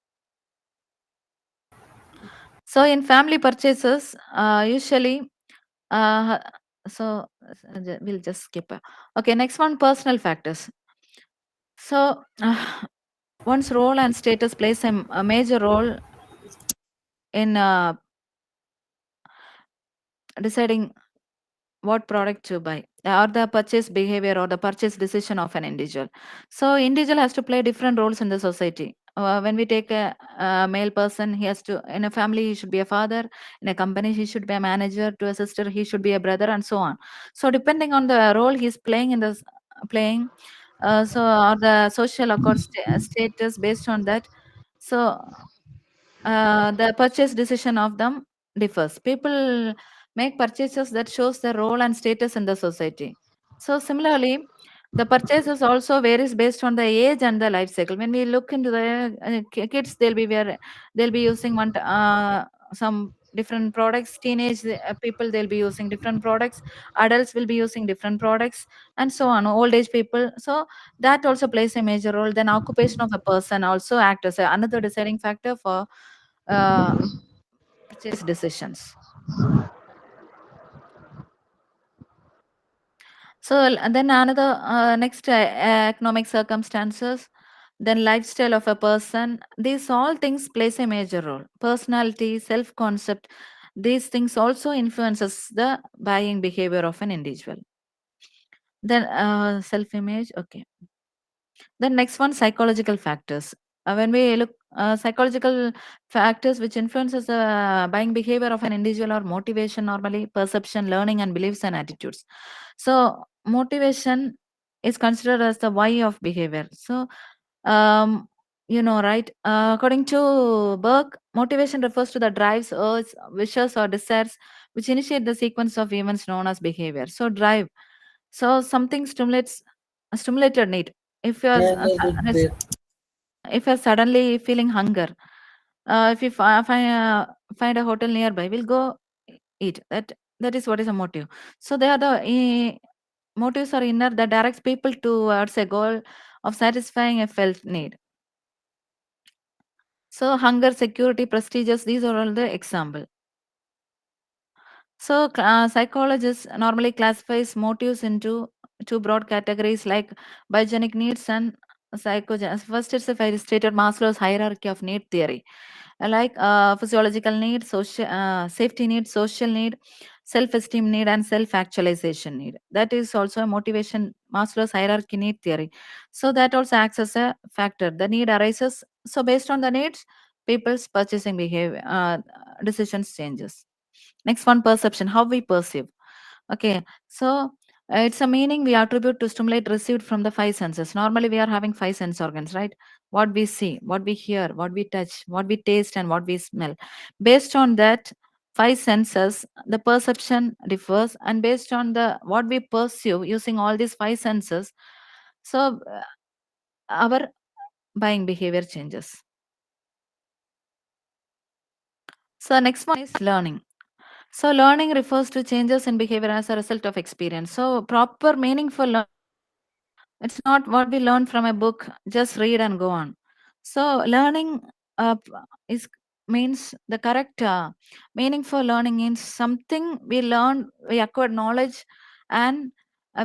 So in family purchases, usually, uh, so we'll just skip. Okay, next one, personal factors. So one's role and status plays a major role in deciding what product to buy, or the purchase behavior or the purchase decision of an individual. So individual has to play different roles in the society. When we take a male person, he has to, in a family he should be a father, in a company he should be a manager, to a sister he should be a brother, and so on. So depending on the role he's playing in this playing, so or the social accord status, based on that, so the purchase decision of them differs. People make purchases that shows their role and status in the society. So similarly, the purchases also varies based on the age and the life cycle. When we look into the kids, they'll be using some different products. Teenage people, they'll be using different products. Adults will be using different products, and so on. Old age people, so that also plays a major role. Then occupation of a person also act as another deciding factor for uh, purchase decisions. So and then another next economic circumstances, then lifestyle of a person. These all things plays a major role. Personality, self concept. These things also influences the buying behavior of an individual. Then self image. Okay. The next one, psychological factors. When we look psychological factors which influences the buying behavior of an individual, or motivation, normally perception, learning, and beliefs and attitudes. So motivation is considered as the why of behavior. So um, right? According to Burke, motivation refers to the drives, urges, wishes, or desires which initiate the sequence of events known as behavior. So drive. So something stimulates a stimulated need. If you're if you're suddenly feeling hunger, if you find a hotel nearby, we'll go eat. That is what is a motive. So they are the motives are inner that directs people towards a goal of satisfying a felt need. So hunger, security, prestigious, these are all the example. So psychologists normally classifies motives into two broad categories like biogenic needs and psychogen. First, it's a very stated Maslow's hierarchy of need theory, like physiological need, social safety need, social need, self-esteem need, and self-actualization need. That is also a motivation Maslow's hierarchy need theory. So that also acts as a factor. The need arises. So based on the needs, people's purchasing behavior decisions changes. Next one, perception, how we perceive. Okay, so it's a meaning we attribute to stimulate received from the five senses. Normally, we are having five sense organs, right? What we see, what we hear, what we touch, what we taste, and what we smell. Based on that, five senses, the perception differs, and based on the what we perceive using all these five senses, so our buying behavior changes. So next one is learning. So learning refers to changes in behavior as a result of experience. So proper meaningful learning, it's not what we learn from a book, just read and go on. So learning is means the correct meaningful learning means something we learned, we acquired knowledge, and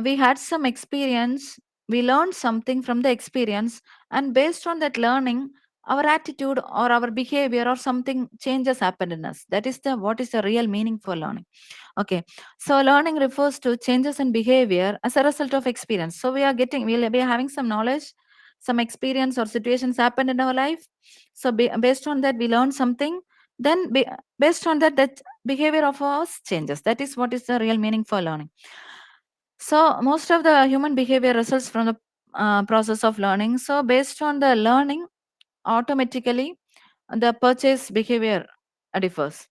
we had some experience. We learned something from the experience, and based on that learning, our attitude or our behavior or something changes happened in us. That is the what is the real meaning for learning. Okay, so learning refers to changes in behavior as a result of experience. So we'll be having some knowledge, some experience or situations happened in our life. So based on that, we learn something. Then based on that, that behavior of ours changes. That is what is the real meaning for learning. So most of the human behavior results from the process of learning. So based on the learning, automatically the purchase behavior differs.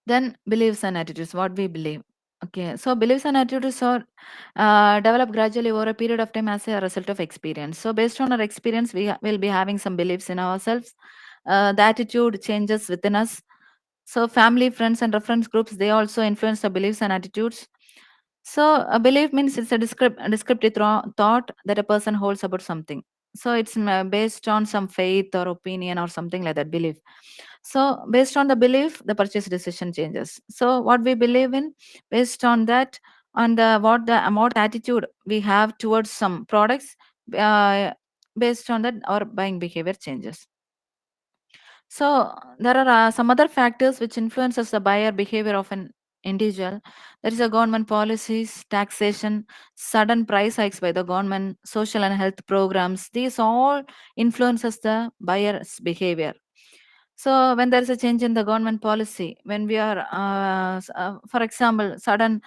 Then beliefs and attitudes, what we believe. Okay, so beliefs and attitudes are developed gradually over a period of time as a result of experience. So based on our experience, will be having some beliefs in ourselves. The attitude changes within us. So family, friends, and reference groups, they also influence the beliefs and attitudes. So a belief means it's a descriptive thought that a person holds about something. So it's based on some faith or opinion or something like that belief. So based on the belief, the purchase decision changes. So what we believe in, based on that, on the what attitude we have towards some products, uh, based on that, our buying behavior changes. So there are some other factors which influences the buyer behavior of an individual. There is a government policies, taxation, sudden price hikes by the government, social and health programs. These all influences the buyer's behavior. So when there is a change in the government policy, when we are, for example, sudden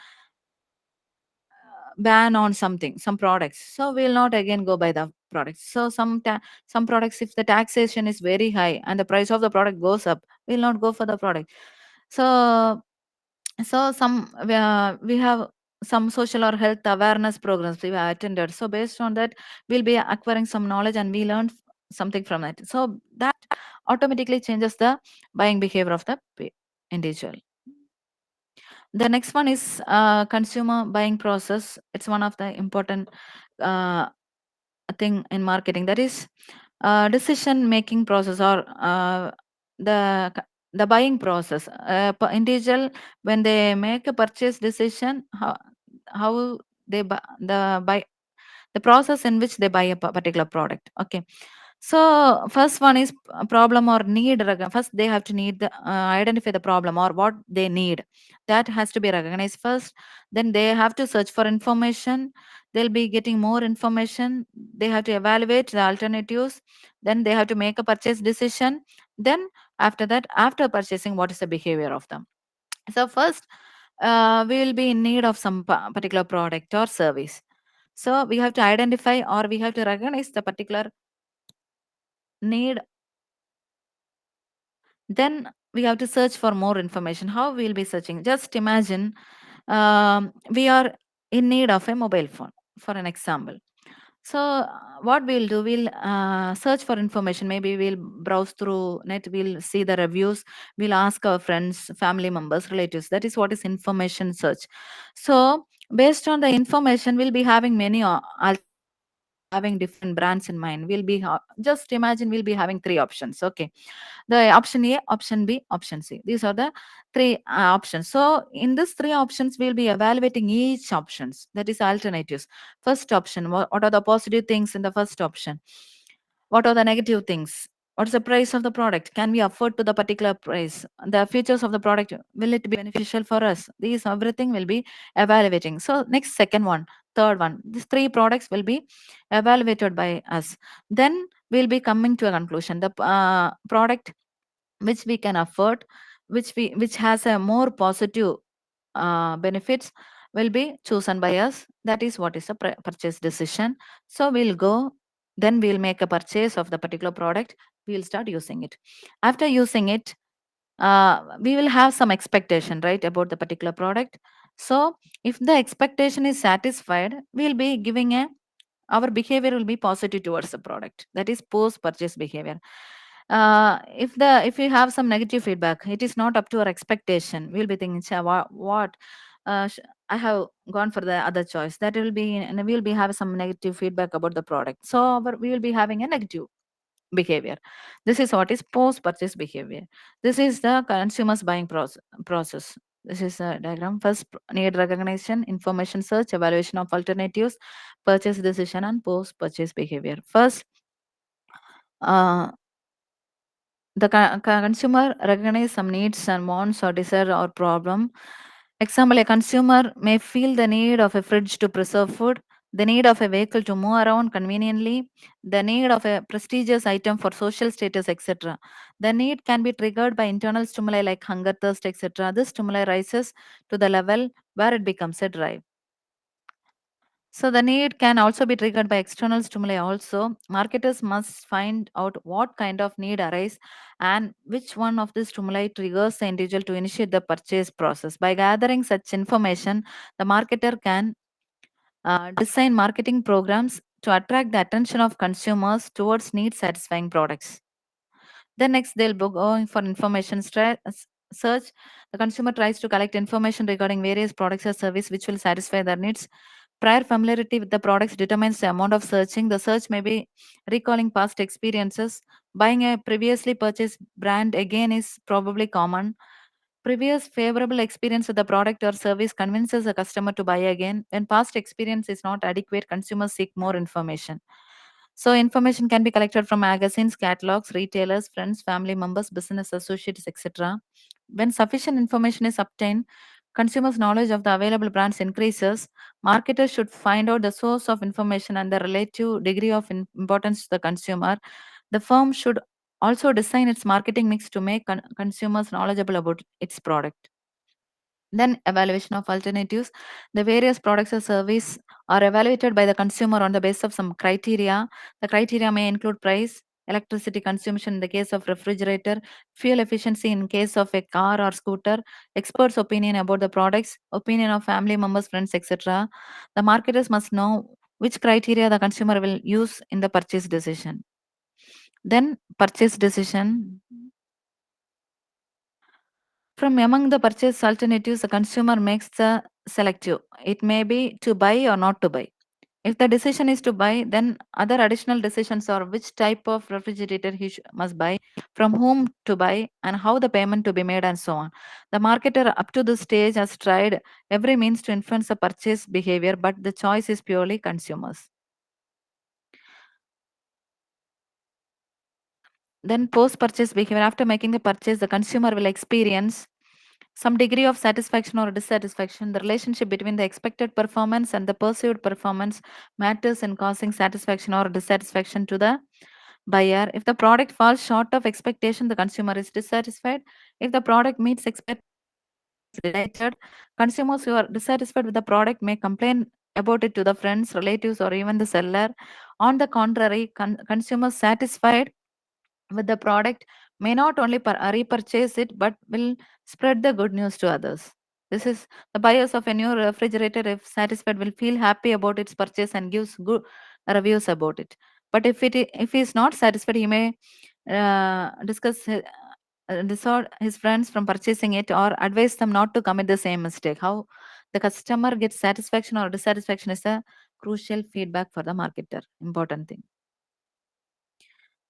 ban on something, some products, so we'll not again go by the products. So some products, if the taxation is very high and the price of the product goes up, we'll not go for the product. So we have some social or health awareness programs we have attended. So based on that, we'll be acquiring some knowledge and we learn something from that. So that automatically changes the buying behavior of the individual. The next one is consumer buying process. It's one of the important uh, thing in marketing. That is decision making process or the buying process. Individual, when they make a purchase decision, how they buy the process in which they buy a particular product. Okay, so first one is problem or need. First, they have to need the identify the problem or what they need. That has to be recognized first. Then they have to search for information. They'll be getting more information. They have to evaluate the alternatives. Then they have to make a purchase decision. Then after that, after purchasing, what is the behavior of them? So first, we will be in need of some particular product or service. So we have to identify or we have to recognize the particular need. Then we have to search for more information. How we'll be searching? Just imagine we are in need of a mobile phone, for an example. So what we'll do, we'll search for information. Maybe we'll browse through net, we'll see the reviews, we'll ask our friends, family members, relatives. That is what is information search. So based on the information, we'll be having many alternatives. We'll be having different brands in mind. Just imagine we'll be having three options. Okay, the option A, option B, option C. These are the three options. So in these three options, we'll be evaluating each options. That is alternatives. First option, what are the positive things in the first option? What are the negative things? What's the price of the product? Can we afford to the particular price? The features of the product, will it be beneficial for us? These everything will be evaluating. So next, second one, third one, these three products will be evaluated by us. Then we'll be coming to a conclusion. The product which we can afford, which has a more positive benefits, will be chosen by us. That is what is a purchase decision. So we'll go, then we'll make a purchase of the particular product. We'll start using it. After using it, we will have some expectation, right, about the particular product. So if the expectation is satisfied, we'll be giving a our behavior will be positive towards the product. That is post purchase behavior. If we have some negative feedback, it is not up to our expectation, we'll be thinking, "Cha, what I have gone for the other choice." That will be, and we'll be having some negative feedback about the product, so we will be having a negative behavior. This is what is post purchase behavior. This is the consumers buying process. This is a diagram. First, need recognition, information search, evaluation of alternatives, purchase decision, and post purchase behavior. First, uh, the consumer recognize some needs and wants or desire or problem. Example, a consumer may feel the need of a fridge to preserve food, the need of a vehicle to move around conveniently, the need of a prestigious item for social status, etc. The need can be triggered by internal stimuli like hunger, thirst, etc. This stimuli rises to the level where it becomes a drive. So the need can also be triggered by external stimuli also. Marketers must find out what kind of need arise and which one of the stimuli triggers the individual to initiate the purchase process. By gathering such information, the marketer can design marketing programs to attract the attention of consumers towards need satisfying products. Then next they'll be going for information search. The consumer tries to collect information regarding various products or service which will satisfy their needs. Prior familiarity with the products determines the amount of searching. The search may be recalling past experiences. Buying a previously purchased brand again is probably common. Previous favorable experience with the product or service convinces a customer to buy again. When past experience is not adequate, consumers seek more information. So, information can be collected from magazines, catalogs, retailers, friends, family members, business associates, etc. When sufficient information is obtained, consumers' knowledge of the available brands increases. Marketers should find out the source of information and the relative degree of importance to the consumer. The firm should also design its marketing mix to make consumers knowledgeable about its product. Then evaluation of alternatives. The various products or service are evaluated by the consumer on the basis of some criteria. The criteria may include price, electricity consumption in the case of refrigerator, fuel efficiency in case of a car or scooter, experts' opinion about the products, opinion of family members, friends, etc. The marketers must know which criteria the consumer will use in the purchase decision. Then purchase decision. From among the purchase alternatives, the consumer makes the selective. It may be to buy or not to buy. If the decision is to buy, then other additional decisions are which type of refrigerator he must buy, from whom to buy, and how the payment to be made, and so on. The marketer up to this stage has tried every means to influence the purchase behavior, but the choice is purely consumers. Then post purchase behavior. After making the purchase, the consumer will experience some degree of satisfaction or dissatisfaction. The relationship between the expected performance and the perceived performance matters in causing satisfaction or dissatisfaction to the buyer. If the product falls short of expectation, the consumer is dissatisfied. If the product meets expectation, is delighted. Consumers who are dissatisfied with the product may complain about it to the friends, relatives, or even the seller. On the contrary, consumers satisfied with the product may not only repurchase it but will spread the good news to others. This is the buyers of a new refrigerator, if satisfied, will feel happy about its purchase and gives good reviews about it. But if he is not satisfied, he may dissuade his friends from purchasing it or advise them not to commit the same mistake. How the customer gets satisfaction or dissatisfaction is a crucial feedback for the marketer. Important thing.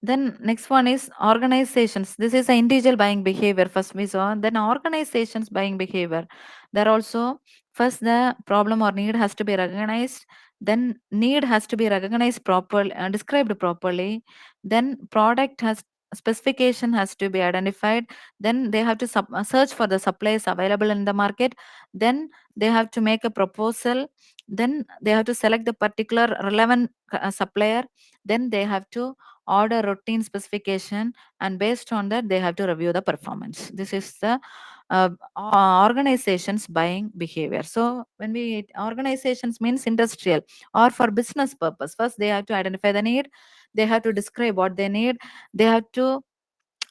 Then next one is organizations. This is an individual buying behavior. First we saw. Then organizations buying behavior. There also first the problem or need has to be recognized. Then need has to be recognized properly, described properly. Then product has specification has to be identified. Then they have to search for the supplies available in the market. Then they have to make a proposal. Then they have to select the particular relevant supplier. Then they have to order routine specification, and based on that they have to review the performance. This is the organizations buying behavior. So when we organizations means industrial or for business purpose, first they have to identify the need, they have to describe what they need, they have to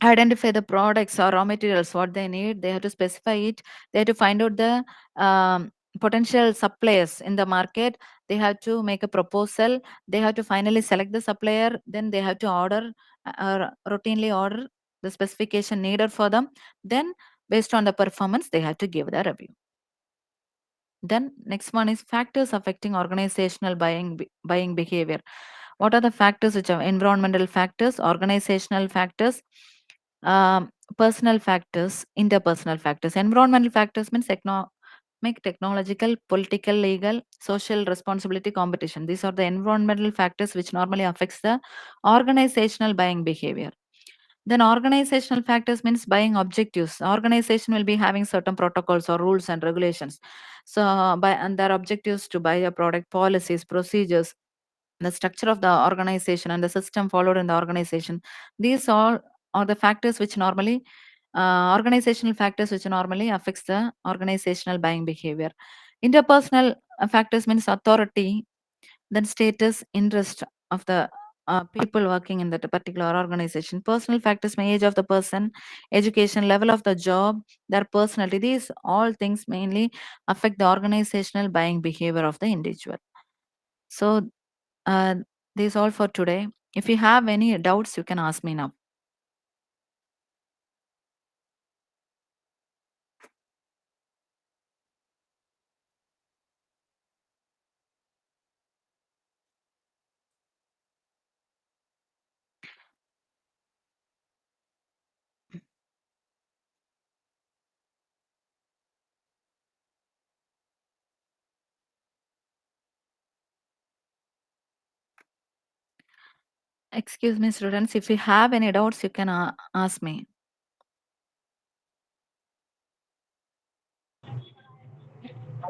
identify the products or raw materials what they need. They have to specify it. They have to find out the potential suppliers in the market. They have to make a proposal. They have to finally select the supplier. Then they have to order or routinely order the specification needed for them. Then based on the performance they have to give the review. Then next one is factors affecting organizational buying behavior. What are the factors which are environmental factors, organizational factors, um, personal factors, interpersonal factors? Environmental factors means economic, technological, political, legal, social responsibility, competition. These are the environmental factors which normally affects the organizational buying behavior. Then organizational factors means buying objectives. Organization will be having certain protocols or rules and regulations. So by and their objectives to buy a product, policies, procedures, the structure of the organization and the system followed in the organization. These all are the factors which normally organizational factors which normally affects the organizational buying behavior. Interpersonal factors means authority, then status, interest of the people working in that particular organization. Personal factors may age of the person, education, level of the job, their personality. These all things mainly affect the organizational buying behavior of the individual. So uh, this is all for today. If you have any doubts, you can ask me now. Excuse me, students. If you have any doubts, you can ask me.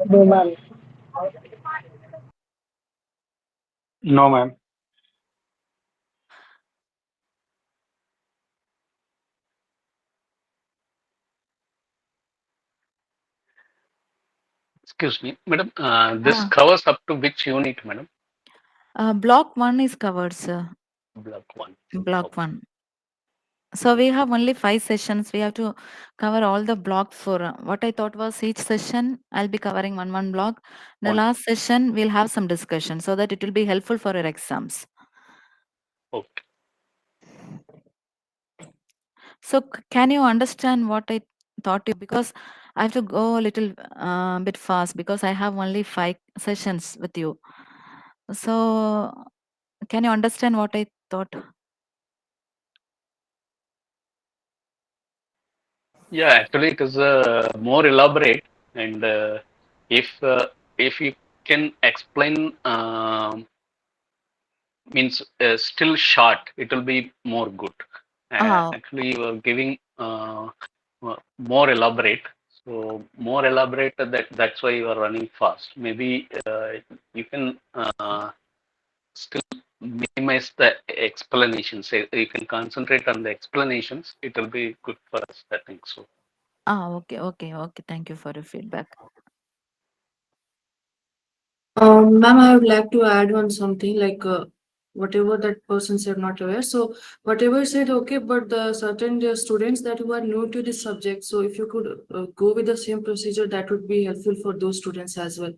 No, ma'am. No, ma'am. Excuse me, madam. This Ah, covers up to which unit, madam? block one is covered, sir. Block one. Block Okay. one. So we have only 5 sessions. We have to cover all the blocks for what I thought was each session. I'll be covering one block. The One. last session we'll have some discussion so that it will be helpful for your exams. Okay. So can you understand what I taught you? Because I have to go a little bit fast because I have only 5 sessions with you. So can you understand what I taught? Yeah, actually, it is more elaborate, and if you can explain, means still short, it will be more good. Ah, Actually, you are giving more elaborate. So more elaborate. That's why you are running fast. Maybe you can still minimize the explanations. You can concentrate on the explanations. It will be good for us. I think so. okay, okay, okay. Thank you for your feedback. Ma'am, I would like to add on something like whatever that person said, not aware. So whatever you said, okay, but the certain students that who are new to this subject, so if you could go with the same procedure, that would be helpful for those students as well,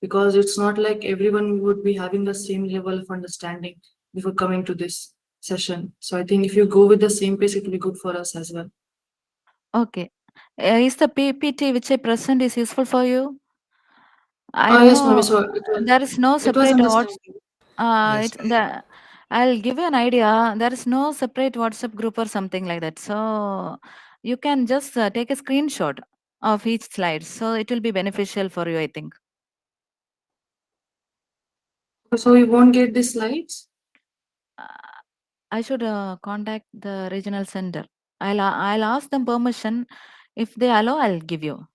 because it's not like everyone would be having the same level of understanding before coming to this session. So I think if you go with the same pace, it will be good for us as well. Okay. Is the PPT which I present is useful for you? I Yes, ma'am. know So there is no it was separate understanding. it's the I'll give you an idea. There is no separate WhatsApp group or something like that. So you can just take a screenshot of each slide. So it will be beneficial for you, I think. So we won't get the slides. Uh, I should contact the regional center. I'll ask them permission. If they allow, I'll give you.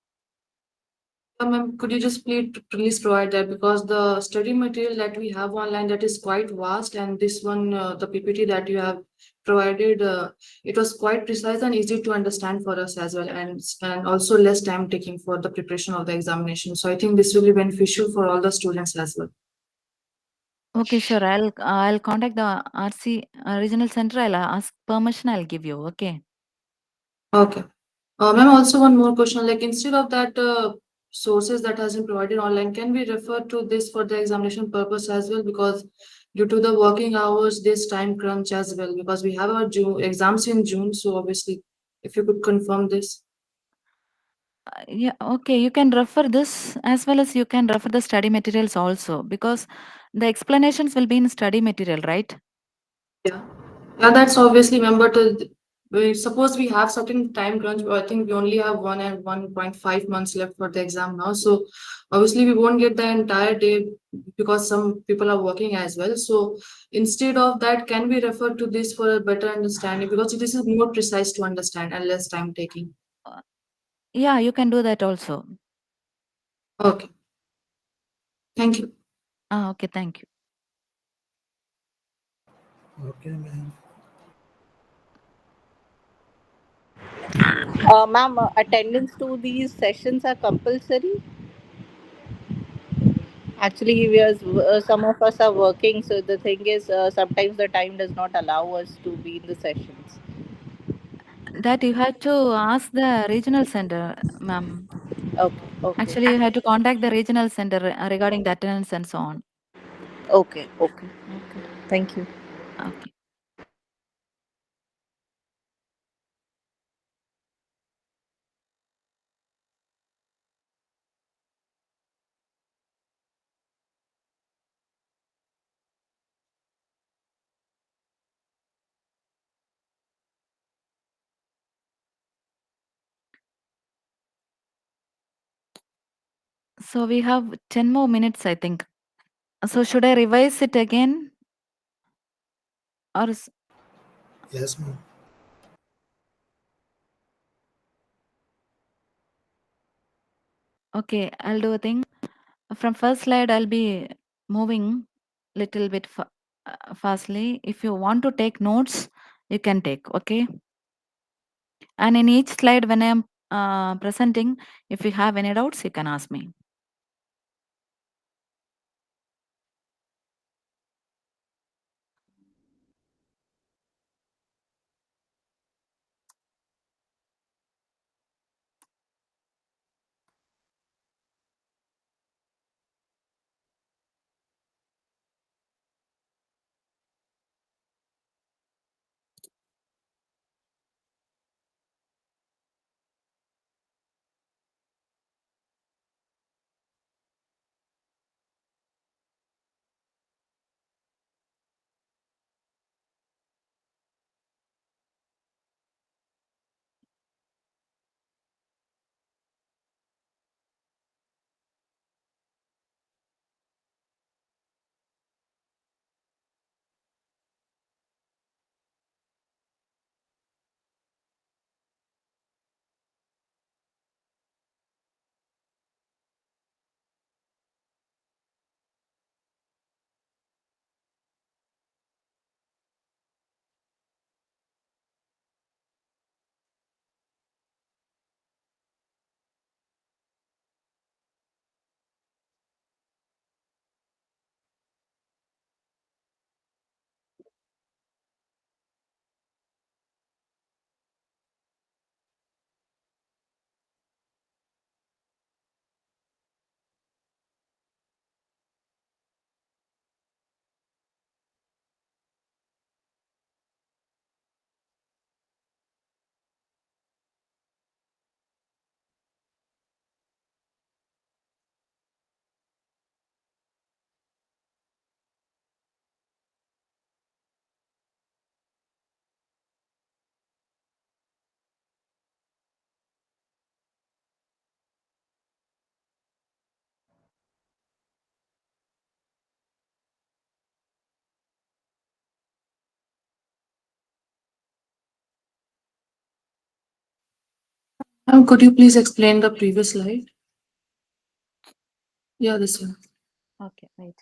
Ma'am, could you just please provide that, because the study material that we have online, that is quite vast, and this one, the PPT that you have provided, it was quite precise and easy to understand for us as well, and also less time taking for the preparation of the examination. So I think this will be beneficial for all the students as well. Okay, sure. I'll contact the RC regional center. I'll ask permission. I'll give you. Okay. Okay. Ma'am, also one more question. Like instead of that sources that has been provided online, can we refer to this for the examination purpose as well? Because due to the working hours, this time crunch as well. Because we have our June exams in June, so obviously, if you could confirm this. Yeah, okay. You can refer this as well as you can refer the study materials also, because the explanations will be in study material, right? Yeah, yeah, that's obviously ma'am. But we suppose we have certain time crunch. But I think we only have 1 and 1.5 months left for the exam now. So obviously we won't get the entire day because some people are working as well. So instead of that, can we refer to this for a better understanding? Because this is more precise to understand and less time taking. Uh, Yeah, you can do that also. Okay, thank you. Okay, thank you. Okay, ma'am. Ma'am, attendance to these sessions are compulsory. Actually, some of us are working, so the thing is, sometimes the time does not allow us to be in the sessions. That you had to ask the regional center, ma'am. Okay, okay, Actually, you had to contact the regional center regarding the attendance and so on. okay, okay, okay. Thank you. Okay. So we have 10 more minutes, I think. So should I revise it again? Or Yes, ma'am. okay, I'll do a thing. From first slide, I'll be moving little bit fastly. If you want to take notes, you can take, okay? And in each slide, when I'm presenting, if you have any doubts, you can ask me. Could you please explain the previous slide? Yeah, this one. Okay, wait.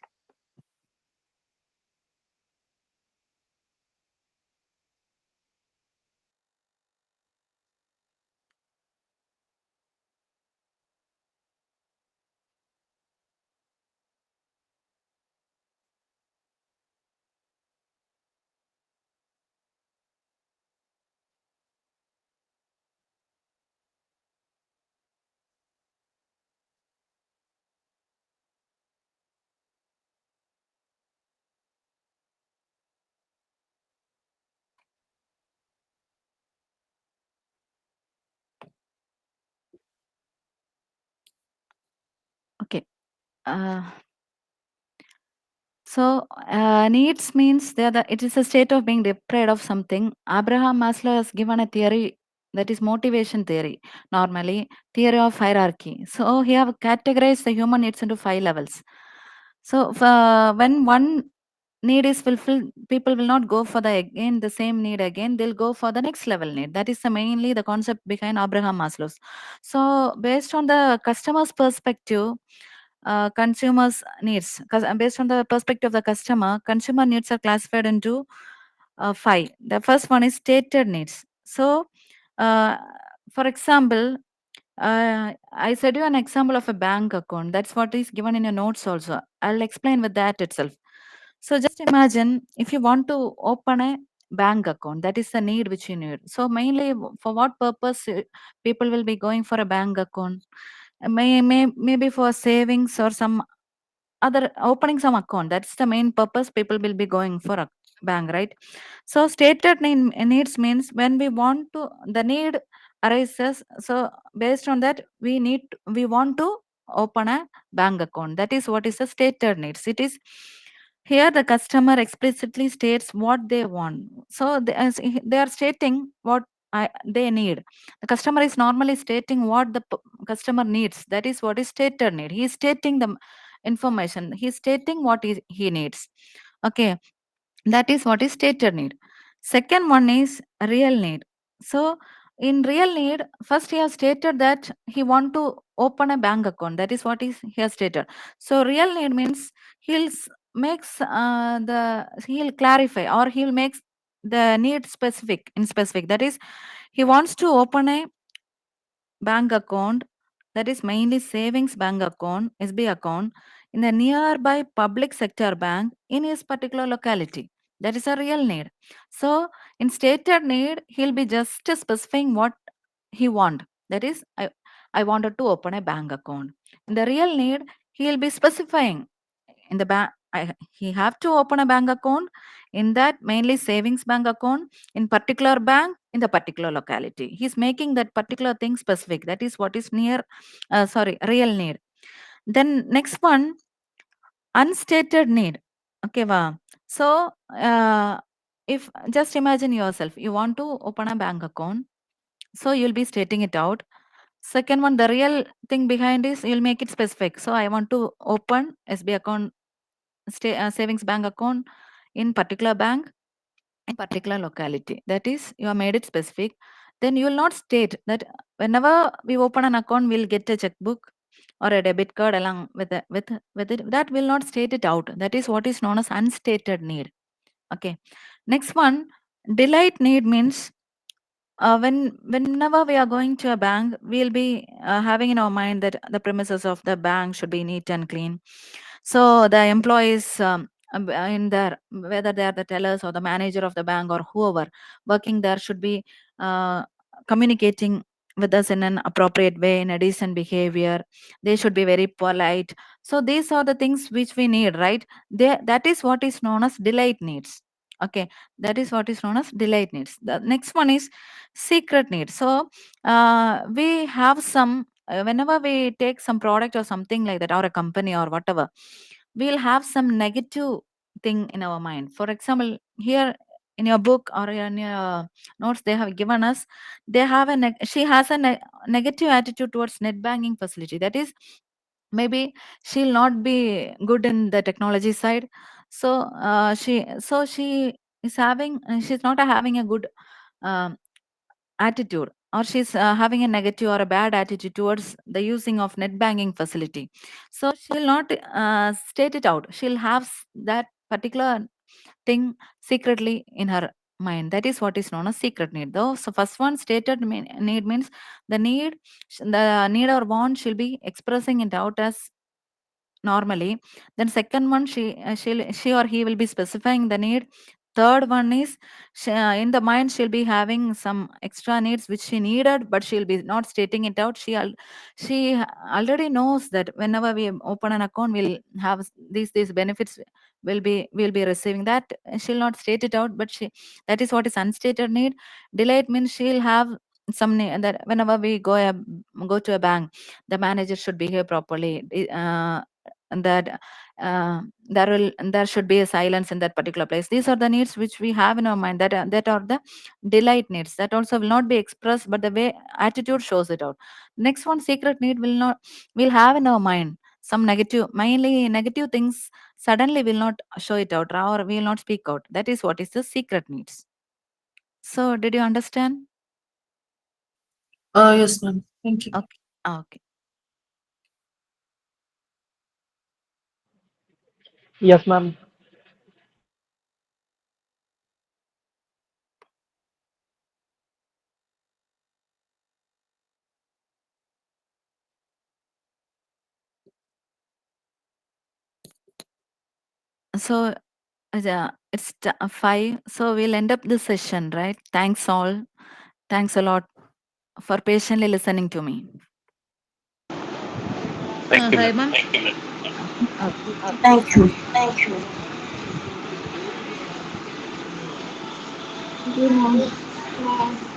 So needs means it is a state of being deprived of something. Abraham Maslow has given a theory, that is motivation theory, normally theory of hierarchy. So he have categorized the human needs into 5 levels. So when one need is fulfilled, people will not go for the same need again, they'll go for the next level need. That is mainly the concept behind Abraham Maslow's. So based on the customer's perspective, consumers needs, because based on the perspective of the customer, consumer needs are classified into 5. The first one is stated needs. So uh, for example, I said you an example of a bank account. That's what is given in your notes also. I'll explain with that itself. So just imagine if you want to open a bank account, that is the need which you need. So mainly for what purpose people will be going for a bank account? Maybe for savings or some other, opening some account. That's the main purpose people will be going for a bank, right? So stated needs means when we want to, the need arises, so based on that we want to open a bank account. That is what is the stated needs. It is here the customer explicitly states what they want. So they are stating what they need. The customer is normally stating what the customer needs. That is what is stated need. He is stating the information, he is stating what he needs. Okay, that is what is stated need. Second one is real need. So in real need, first he has stated that he want to open a bank account. That is what he has stated. So real need means he'll clarify, or he'll make the need specific, in specific. That is, he wants to open a bank account, that is mainly savings bank account, SB account, in a nearby public sector bank in his particular locality. That is a real need. So in stated need, he'll be just specifying what he want. That is, I wanted to open a bank account. In the real need, he'll be specifying in the bank, he have to open a bank account, in that mainly savings bank account, in particular bank, in the particular locality. He's making that particular thing specific. That is what is real need. Then next one, unstated need. Okay, wow. So if just imagine yourself, you want to open a bank account, so you'll be stating it out. Second one, the real thing behind is you'll make it specific. So I want to open SB account, savings bank account in particular bank, in particular locality. That is, you have made it specific. Then you will not state that whenever we open an account, we'll get a checkbook or a debit card along with it. That will not state it out. That is what is known as unstated need. Okay. Next one, delight need means whenever we are going to a bank, we'll be having in our mind that the premises of the bank should be neat and clean. So the employees in there, whether they are the tellers or the manager of the bank or whoever working there, should be communicating with us in an appropriate way, in a decent behavior. They should be very polite. So these are the things which we need, right? That is what is known as delight needs. Okay, that is what is known as delight needs. The next one is secret needs. So we have some, whenever we take some product or something like that, or a company or whatever, we'll have some negative thing in our mind. For example, here in your book or in your notes, they have given us, they have she has a negative attitude towards net banking facility. That is, maybe she'll not be good in the technology side. So she is having, she's not having a good um, attitude, or she's having a negative or a bad attitude towards the using of net banking facility. So she'll not state it out. She'll have that particular thing secretly in her mind. That is what is known as secret need, though. So first one, stated need means the need or want she'll be expressing it out as normally. Then second one, she or he will be specifying the need. Third one is in the mind she'll be having some extra needs which she needed, but she'll be not stating it out. She already knows that whenever we open an account, we'll have these benefits, we'll be receiving that. She'll not state it out, but that is what is unstated need. Delayed means she'll have some need, that whenever we go to a bank, the manager should behave properly. that there should be a silence in that particular place. These are the needs which we have in our mind, that are the delight needs, that also will not be expressed, but the way attitude shows it out. Next one, secret need will have in our mind some negative, mainly negative things suddenly will not show it out or will not speak out. That is what is the secret needs. So did you understand? Yes, ma'am. Thank you. Okay. Okay. Yes, ma'am. So it's 5. So we'll end up this session, right? Thanks all. Thanks a lot for patiently listening to me. Thank you, Hi, ma'am. ma'am. Okay. Thank you. Thank you. Good, ma'am.